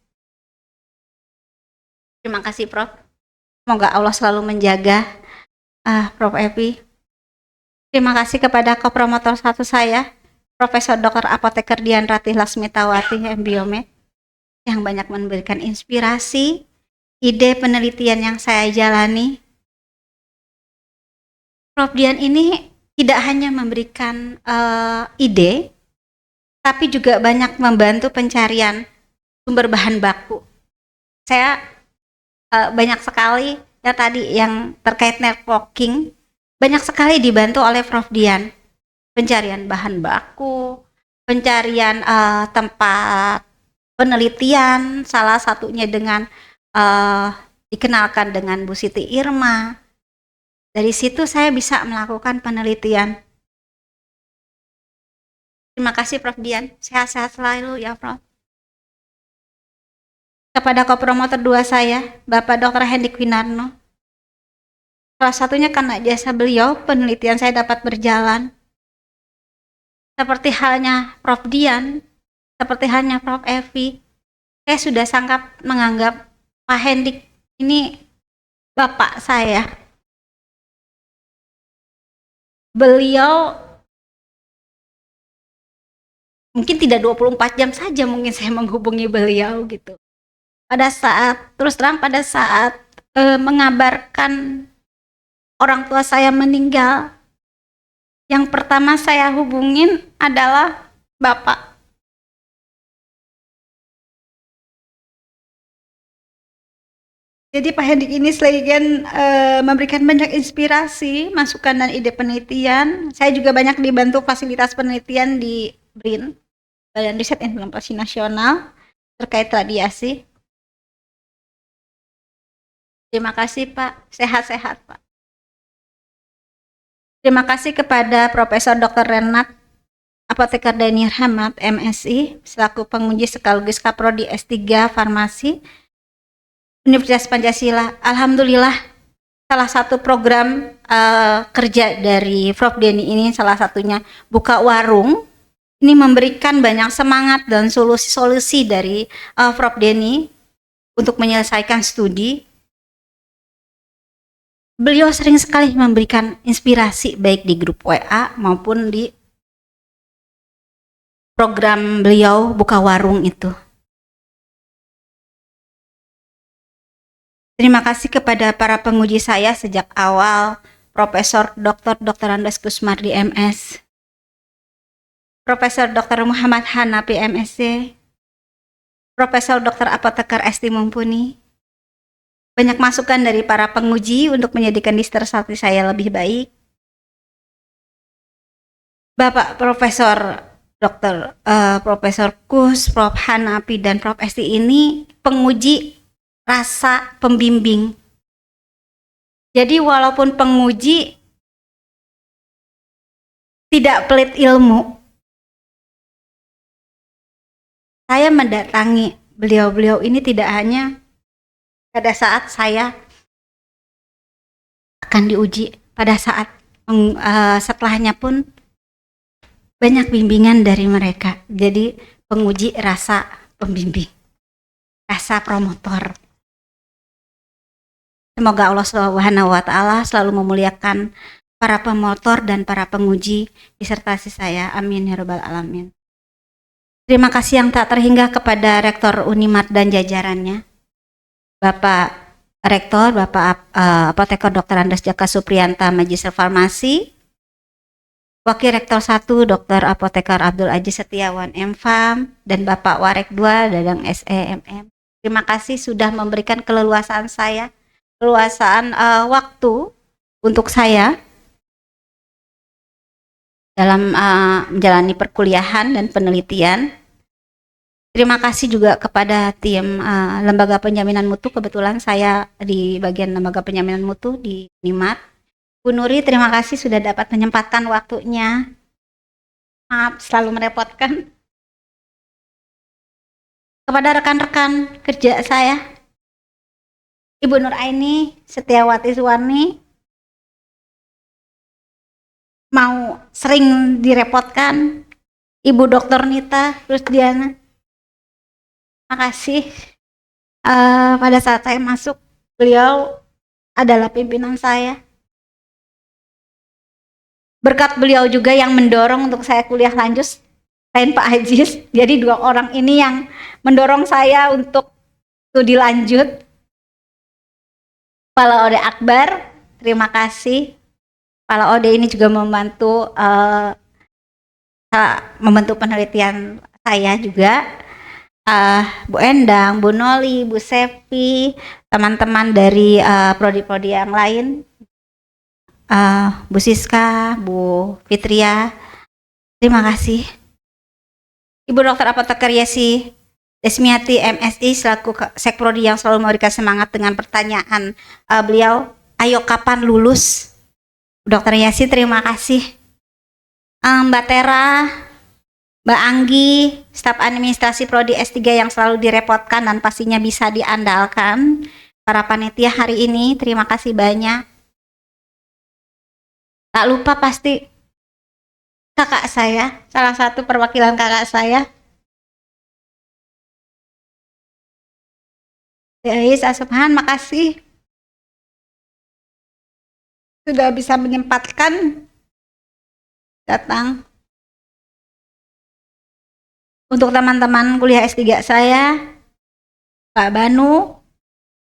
Terima kasih Prof. Semoga Allah selalu menjaga Prof Evi. Terima kasih kepada kopromotor 1 saya, Profesor Dr. Apoteker Dian Ratih Lasmitawati MBiomed, yang banyak memberikan inspirasi, ide penelitian yang saya jalani. Prof Dian ini tidak hanya memberikan ide, tapi juga banyak membantu pencarian sumber bahan baku. Saya banyak sekali ya tadi yang terkait networking, banyak sekali dibantu oleh Prof Dian. Pencarian bahan baku, pencarian tempat penelitian, salah satunya dengan dikenalkan dengan Bu Siti Irma. Dari situ saya bisa melakukan penelitian. Terima kasih Prof. Dian, sehat-sehat selalu ya Prof. Kepada kopromotor 2 saya, Bapak Dr. Hendik Winarno, salah satunya karena jasa beliau, penelitian saya dapat berjalan. Seperti halnya Prof. Dian, seperti halnya Prof. Evi, saya sudah sangat menganggap Pak Hendik ini bapak saya. Beliau mungkin tidak 24 jam saja mungkin saya menghubungi beliau gitu. Pada saat, terus terang pada saat mengabarkan orang tua saya meninggal, yang pertama saya hubungin adalah Bapak. Jadi Pak Hendik ini selain memberikan banyak inspirasi, masukan dan ide penelitian, saya juga banyak dibantu fasilitas penelitian di BRIN, Badan Riset Informasi Nasional, terkait radiasi. Terima kasih Pak, sehat-sehat Pak. Terima kasih kepada Profesor Dr. Renat Apoteker Daniel Hamad, MSI, selaku penguji sekaligus Kaprodi S3 Farmasi Universitas Pancasila. Alhamdulillah, salah satu program kerja dari Prof. Denny ini, salah satunya buka warung, ini memberikan banyak semangat dan solusi-solusi dari Prof. Denny untuk menyelesaikan studi. Beliau sering sekali memberikan inspirasi baik di grup WA maupun di program beliau buka warung itu. Terima kasih kepada para penguji saya sejak awal, Profesor Dr. Andes Kusmardi MS, Profesor Dr. Muhammad Hanafi MSc, Profesor Dr. Apoteker Esti Mumpuni. Banyak masukan dari para penguji untuk menjadikan disertasi saya lebih baik. Bapak Profesor Dr. Profesor Kus, Prof. Hanafi dan Prof. Esti ini penguji rasa pembimbing. Jadi walaupun penguji tidak pelit ilmu, saya mendatangi beliau-beliau ini tidak hanya pada saat saya akan diuji, pada saat setelahnya pun banyak bimbingan dari mereka. Jadi penguji rasa pembimbing, rasa promotor. Semoga Allah Subhanahu wa Ta'ala selalu memuliakan para pemotor dan para penguji disertasi saya. Amin ya rabbal alamin. Terima kasih yang tak terhingga kepada Rektor Unimat dan jajarannya, Bapak Rektor, Bapak Apoteker Dr. Andes Jaka Supriyanta, Magister Farmasi, Wakil Rektor 1 Dr. Apoteker Abdul Aziz Setiawan, MFAM, dan Bapak Warek 2 Dadang SEMM. Terima kasih sudah memberikan keleluasaan saya, keleluasaan waktu untuk saya dalam menjalani perkuliahan dan penelitian. Terima kasih juga kepada tim Lembaga Penjaminan Mutu. Kebetulan saya di bagian Lembaga Penjaminan Mutu di NIMAT. Bu Nuri, terima kasih sudah dapat menyempatkan waktunya. Maaf selalu merepotkan. Kepada rekan-rekan kerja saya, Ibu Nur Aini Setiawati Suwarni, mau sering direpotkan, Ibu Dr. Nita Rusdiana. Terima kasih. Pada saat saya masuk, beliau adalah pimpinan saya. Berkat beliau juga yang mendorong untuk saya kuliah lanjut, selain Pak Aziz. Jadi dua orang ini yang mendorong saya untuk studi lanjut. Kepala Ode Akbar, terima kasih. Kepala Ode ini juga membantu penelitian saya juga. Bu Endang, Bu Noli, Bu Sepi, teman-teman dari prodi-prodi yang lain, Bu Siska, Bu Fitria, terima kasih. Ibu Dr. Apoteker Yesi, Desmiati MSI selaku Sekprodi yang selalu memberikan semangat dengan pertanyaan beliau, ayo kapan lulus? Dr. Yasin, terima kasih. Mbak Tera, Mbak Anggi, staf administrasi Prodi S3 yang selalu direpotkan dan pastinya bisa diandalkan. Para panitia hari ini, terima kasih banyak. Tak lupa pasti kakak saya, salah satu perwakilan kakak saya. Yais Asubhan, makasih sudah bisa menyempatkan datang. Untuk teman-teman kuliah S3 saya, Pak Banu,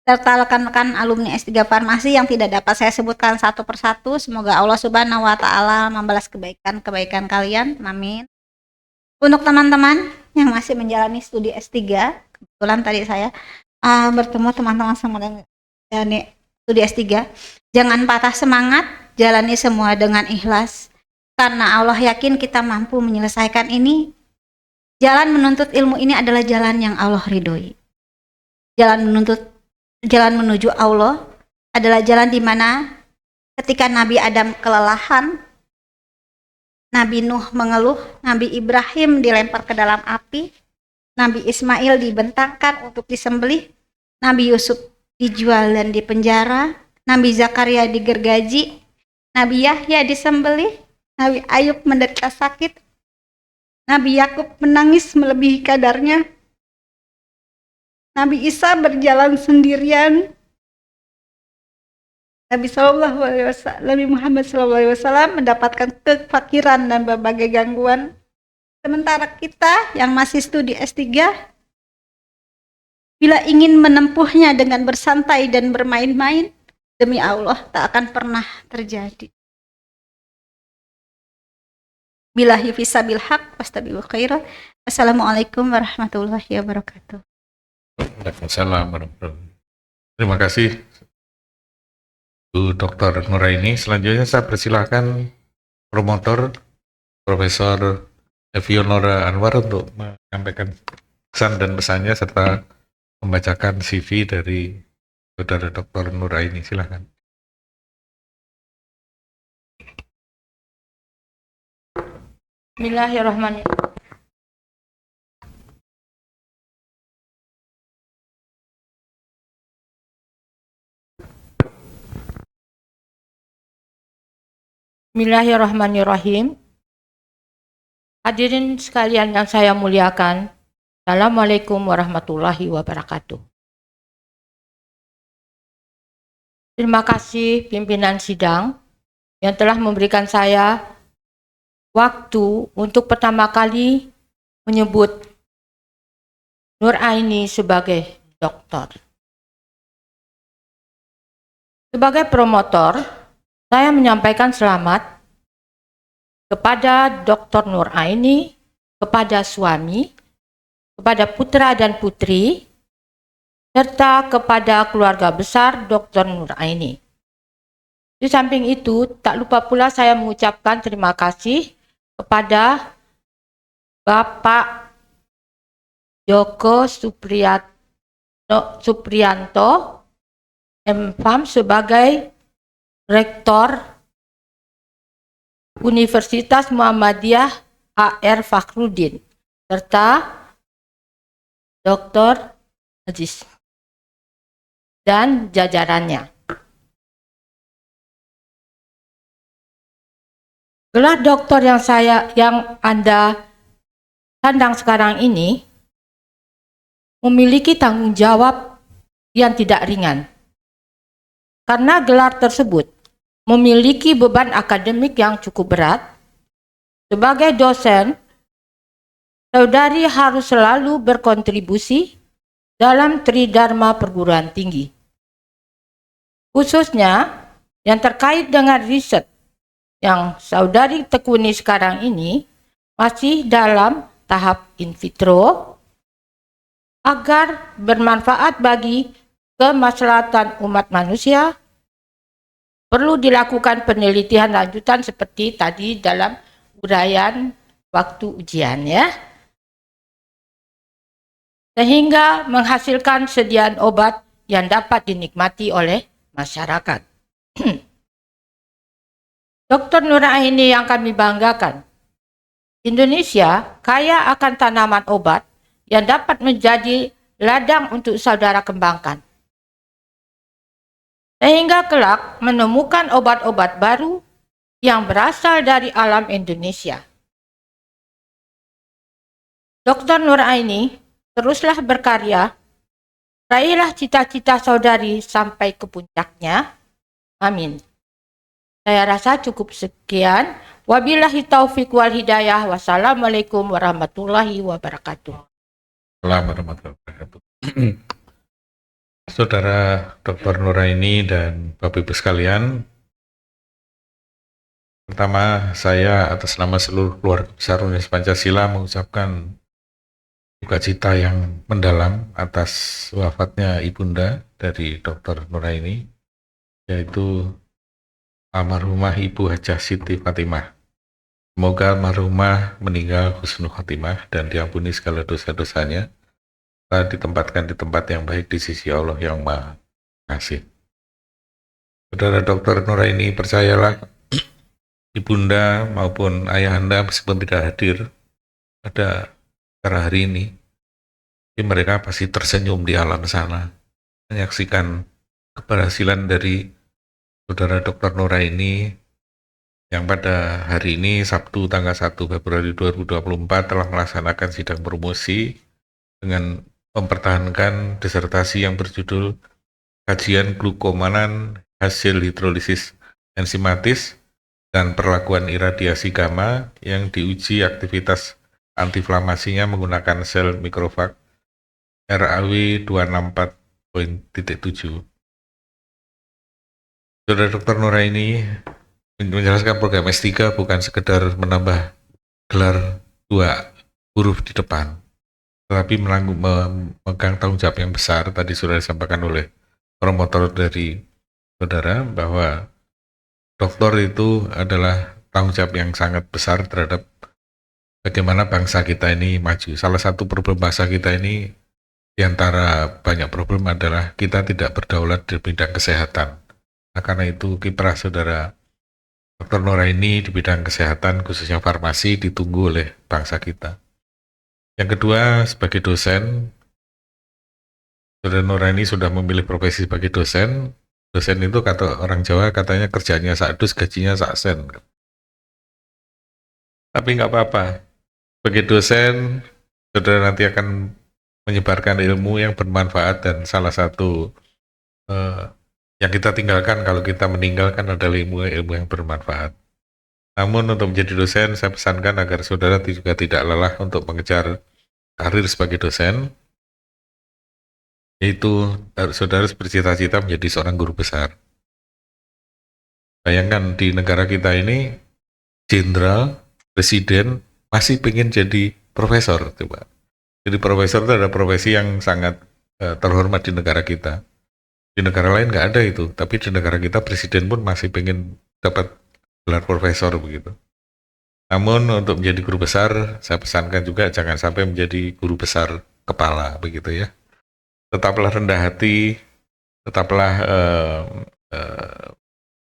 serta rekan-rekan alumni S3 Farmasi yang tidak dapat saya sebutkan satu persatu, semoga Allah Subhanahu wa Ta'ala membalas kebaikan-kebaikan kalian, amin. Untuk teman-teman yang masih menjalani studi S3, kebetulan tadi saya bertemu teman-teman sama dengan studi S3, jangan patah semangat, jalani semua dengan ikhlas, karena Allah yakin kita mampu menyelesaikan ini. Jalan menuntut ilmu ini adalah jalan yang Allah ridhoi. Jalan menuju Allah adalah jalan di mana ketika Nabi Adam kelelahan, Nabi Nuh mengeluh, Nabi Ibrahim dilempar ke dalam api, Nabi Ismail dibentangkan untuk disembelih, Nabi Yusuf dijual dan dipenjara, Nabi Zakaria digergaji, Nabi Yahya disembelih, Nabi Ayub menderita sakit, Nabi Yakub menangis melebihi kadarnya, Nabi Isa berjalan sendirian, Nabi Muhammad SAW mendapatkan kefakiran dan berbagai gangguan. Sementara kita yang masih studi S3, bila ingin menempuhnya dengan bersantai dan bermain-main, demi Allah tak akan pernah terjadi. Billahi fisabil haq wastabiqul khairat. Assalamualaikum warahmatullahi wabarakatuh. Waalaikumsalam warahmatullahi wabarakatuh. Terima kasih Bu Dr. Nuraini. Selanjutnya saya persilahkan promotor Profesor Evionora Anwar untuk menyampaikan pesan dan pesannya serta membacakan CV dari Saudara Dr. Nuraini. Silakan. Bismillahirrahmanirrahim. Bismillahirrahmanirrahim. Hadirin sekalian yang saya muliakan, Assalamualaikum warahmatullahi wabarakatuh. Terima kasih pimpinan sidang yang telah memberikan saya waktu untuk pertama kali menyebut Nuraini sebagai doktor. Sebagai promotor, saya menyampaikan selamat kepada Dr. Nuraini, kepada suami, kepada putra dan putri, serta kepada keluarga besar Dr. Nuraini. Di samping itu, tak lupa pula saya mengucapkan terima kasih kepada Bapak Joko Supriyanto, MPham, sebagai Rektor Universitas Muhammadiyah A.R. Fakhruddin, serta Dr. Aziz dan jajarannya. Gelar doktor yang Anda pandang sekarang ini memiliki tanggung jawab yang tidak ringan. Karena gelar tersebut memiliki beban akademik yang cukup berat. Sebagai dosen, saudari harus selalu berkontribusi dalam tridharma perguruan tinggi. Khususnya yang terkait dengan riset yang saudari tekuni sekarang ini masih dalam tahap in vitro agar bermanfaat bagi kemaslahatan umat manusia. Perlu dilakukan penelitian lanjutan seperti tadi dalam uraian waktu ujian ya. sehingga menghasilkan sediaan obat yang dapat dinikmati oleh masyarakat. Dr. Nuraini yang kami banggakan, Indonesia kaya akan tanaman obat yang dapat menjadi ladang untuk saudara kembangkan. Sehingga kelak menemukan obat-obat baru yang berasal dari alam Indonesia. Dr. Nuraini, teruslah berkarya, raihlah cita-cita saudari sampai ke puncaknya. Amin. Saya rasa cukup sekian. Wabillahi taufik wal hidayah. Wassalamualaikum warahmatullahi wabarakatuh. Warahmatullahi wabarakatuh. Saudara Dr. Nuraini dan Bapak Ibu sekalian, pertama saya atas nama seluruh keluarga besar Universitas Pancasila mengucapkan duka cita yang mendalam atas wafatnya ibunda dari Dr. Nuraini, yaitu almarhumah Ibu Hajah Siti Fatimah. Semoga almarhumah meninggal husnul khotimah dan diampuni segala dosa-dosanya, serta ditempatkan di tempat yang baik di sisi Allah yang Maha Kasih. Saudara Dr. Nuraini, percayalah, ibunda maupun ayahanda meskipun tidak hadir pada acara hari ini, tapi mereka pasti tersenyum di alam sana, menyaksikan keberhasilan dari Saudara Dr. Nuraini yang pada hari ini Sabtu tanggal 1 Februari 2024 telah melaksanakan sidang promosi dengan mempertahankan disertasi yang berjudul Kajian Glukomanan Hasil Hidrolisis Enzimatis dan Perlakuan Iradiasi Gamma yang diuji aktivitas antiinflamasinya menggunakan sel mikrofag RAW 264.7. Saudara Dr. Nuraini menjelaskan program S3 bukan sekedar menambah gelar 2 huruf di depan, tetapi memegang tanggung jawab yang besar. Tadi sudah disampaikan oleh promotor dari saudara bahwa doktor itu adalah tanggung jawab yang sangat besar terhadap bagaimana bangsa kita ini maju. Salah satu problem bangsa kita ini di antara banyak problem adalah kita tidak berdaulat di bidang kesehatan. Nah, karena itu kiprah saudara Dr. Nuraini di bidang kesehatan, khususnya farmasi, ditunggu oleh bangsa kita. Yang kedua, sebagai dosen, saudara Nuraini sudah memilih profesi sebagai dosen. Dosen itu kata orang Jawa katanya kerjanya sakdus, gajinya saksen. Tapi nggak apa-apa. Sebagai dosen, saudara nanti akan menyebarkan ilmu yang bermanfaat, dan salah satu yang kita tinggalkan kalau kita meninggalkan adalah ilmu yang bermanfaat. Namun untuk menjadi dosen, saya pesankan agar saudara juga tidak lelah untuk mengejar karir sebagai dosen, yaitu saudara bercita-cita menjadi seorang guru besar. Bayangkan di negara kita ini, jenderal, presiden, masih pengen jadi profesor. Coba. Jadi profesor itu adalah profesi yang sangat terhormat di negara kita. Di negara lain nggak ada itu, tapi di negara kita presiden pun masih pengen dapat gelar profesor begitu. Namun untuk menjadi guru besar, saya pesankan juga jangan sampai menjadi guru besar kepala begitu ya. Tetaplah rendah hati, tetaplah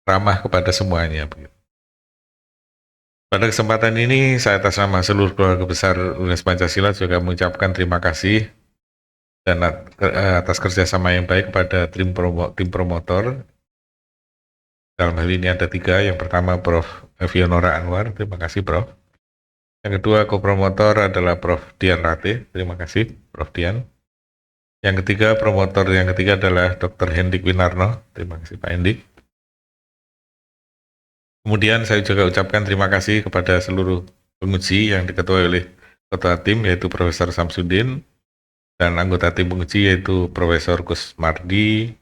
ramah kepada semuanya begitu. Pada kesempatan ini saya atas nama seluruh keluarga besar Universitas Pancasila juga mengucapkan terima kasih dan atas kerjasama yang baik kepada tim promotor. Dalam hal ini ada 3. Yang pertama Prof. Fionora Anwar, terima kasih Prof. Yang kedua kopromotor adalah Prof. Dian Ratih, terima kasih Prof. Dian. Yang ketiga promotor yang ketiga adalah Dr. Hendik Winarno, terima kasih Pak Hendik. Kemudian saya juga ucapkan terima kasih kepada seluruh penguji yang diketuai oleh ketua tim yaitu Profesor Samsudin, dan anggota tim penguji yaitu Profesor Kusmardi,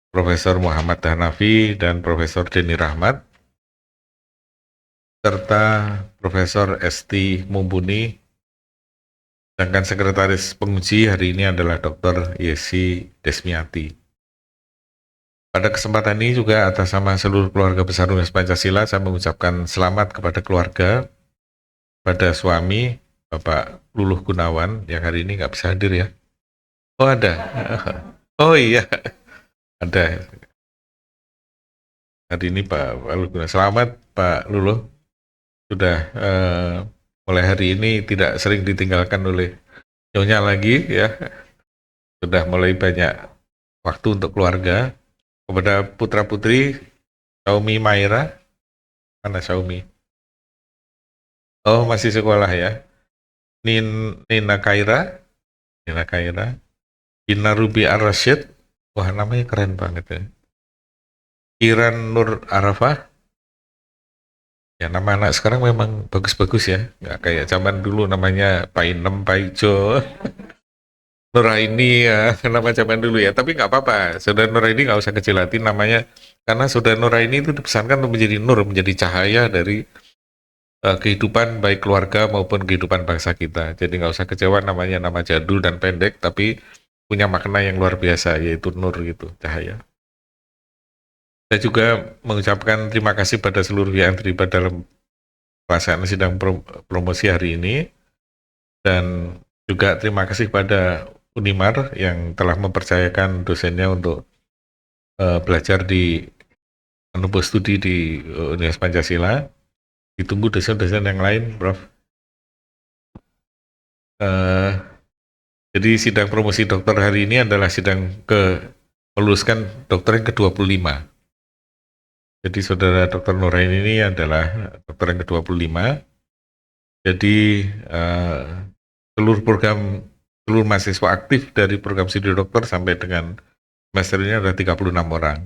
Profesor Muhammad Hanafi, dan Profesor Denny Rahmat, serta Profesor Esti Mumpuni. Sedangkan sekretaris penguji hari ini adalah Dr. Yesi Desmiati. Pada kesempatan ini juga atas nama seluruh keluarga besar Universitas Pancasila saya mengucapkan selamat kepada keluarga, pada suami Bapak Luluh Gunawan yang hari ini nggak bisa hadir ya. Oh ada. Oh iya, ada. Hari ini Pak Luluh. Selamat Pak Luluh. Sudah mulai hari ini tidak sering ditinggalkan oleh nyonya lagi ya. Sudah mulai banyak waktu untuk keluarga. Kepada putra putri Xiaomi Maira, mana Xiaomi? Oh masih sekolah ya. Nina Kaira, Ina Ruby Ar-Rasyid, wah namanya keren banget ya. Iran Nur Arafah, ya nama anak sekarang memang bagus-bagus ya, nggak kayak zaman dulu namanya Pak Inem, Pak Ijo, Nuraini ya, nama zaman dulu ya, tapi nggak apa-apa, Saudara Nuraini nggak usah kecil hati namanya, karena Saudara Nuraini itu dipesankan untuk menjadi nur, menjadi cahaya dari kehidupan baik keluarga maupun kehidupan bangsa kita, jadi nggak usah kecewa namanya nama jadul dan pendek, tapi punya makna yang luar biasa, yaitu nur gitu, cahaya. Saya juga mengucapkan terima kasih pada seluruh yang terlibat dalam pelaksanaan sidang promosi hari ini, dan juga terima kasih pada Unimar yang telah mempercayakan dosennya untuk belajar di menempuh studi di Universitas Pancasila. Ditunggu dosen-dosen yang lain, Prof. Jadi sidang promosi dokter hari ini adalah sidang meluluskan dokter yang ke-25. Jadi Saudara Dr. Nuraini ini adalah dokter yang ke-25. Jadi seluruh mahasiswa aktif dari program studi dokter sampai dengan semester ini ada 36 orang.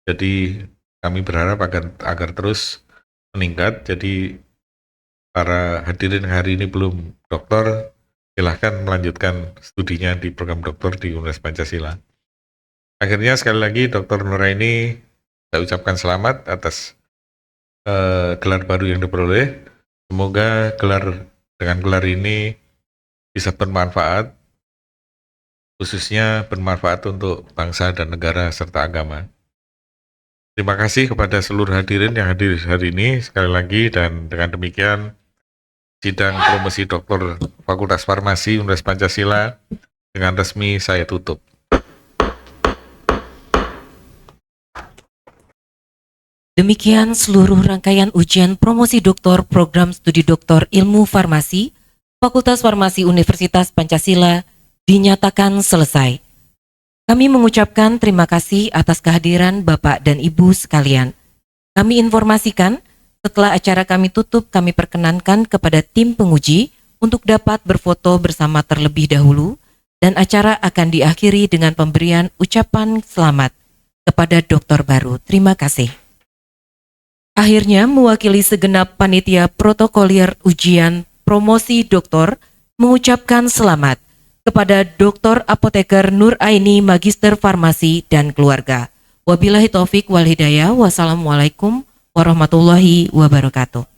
Jadi kami berharap agar terus meningkat. Jadi para hadirin hari ini belum dokter, silahkan melanjutkan studinya di program dokter di Universitas Pancasila. Akhirnya sekali lagi Dr. Nuraini, saya ucapkan selamat atas gelar baru yang diperoleh. Semoga dengan gelar ini bisa bermanfaat, khususnya bermanfaat untuk bangsa dan negara serta agama. Terima kasih kepada seluruh hadirin yang hadir hari ini sekali lagi, dan dengan demikian sidang promosi dokter Fakultas Farmasi Universitas Pancasila dengan resmi saya tutup. Demikian seluruh rangkaian ujian promosi doktor program studi doktor ilmu farmasi Fakultas Farmasi Universitas Pancasila dinyatakan selesai. Kami mengucapkan terima kasih atas kehadiran Bapak dan Ibu sekalian. Kami informasikan setelah acara kami tutup, kami perkenankan kepada tim penguji untuk dapat berfoto bersama terlebih dahulu, dan acara akan diakhiri dengan pemberian ucapan selamat kepada dokter baru. Terima kasih. Akhirnya, mewakili segenap panitia protokoler ujian promosi doktor, mengucapkan selamat kepada Dr. Apoteker Nuraini Magister Farmasi dan keluarga. Wabillahi taufik wal hidayah. Wassalamualaikum warahmatullahi wabarakatuh.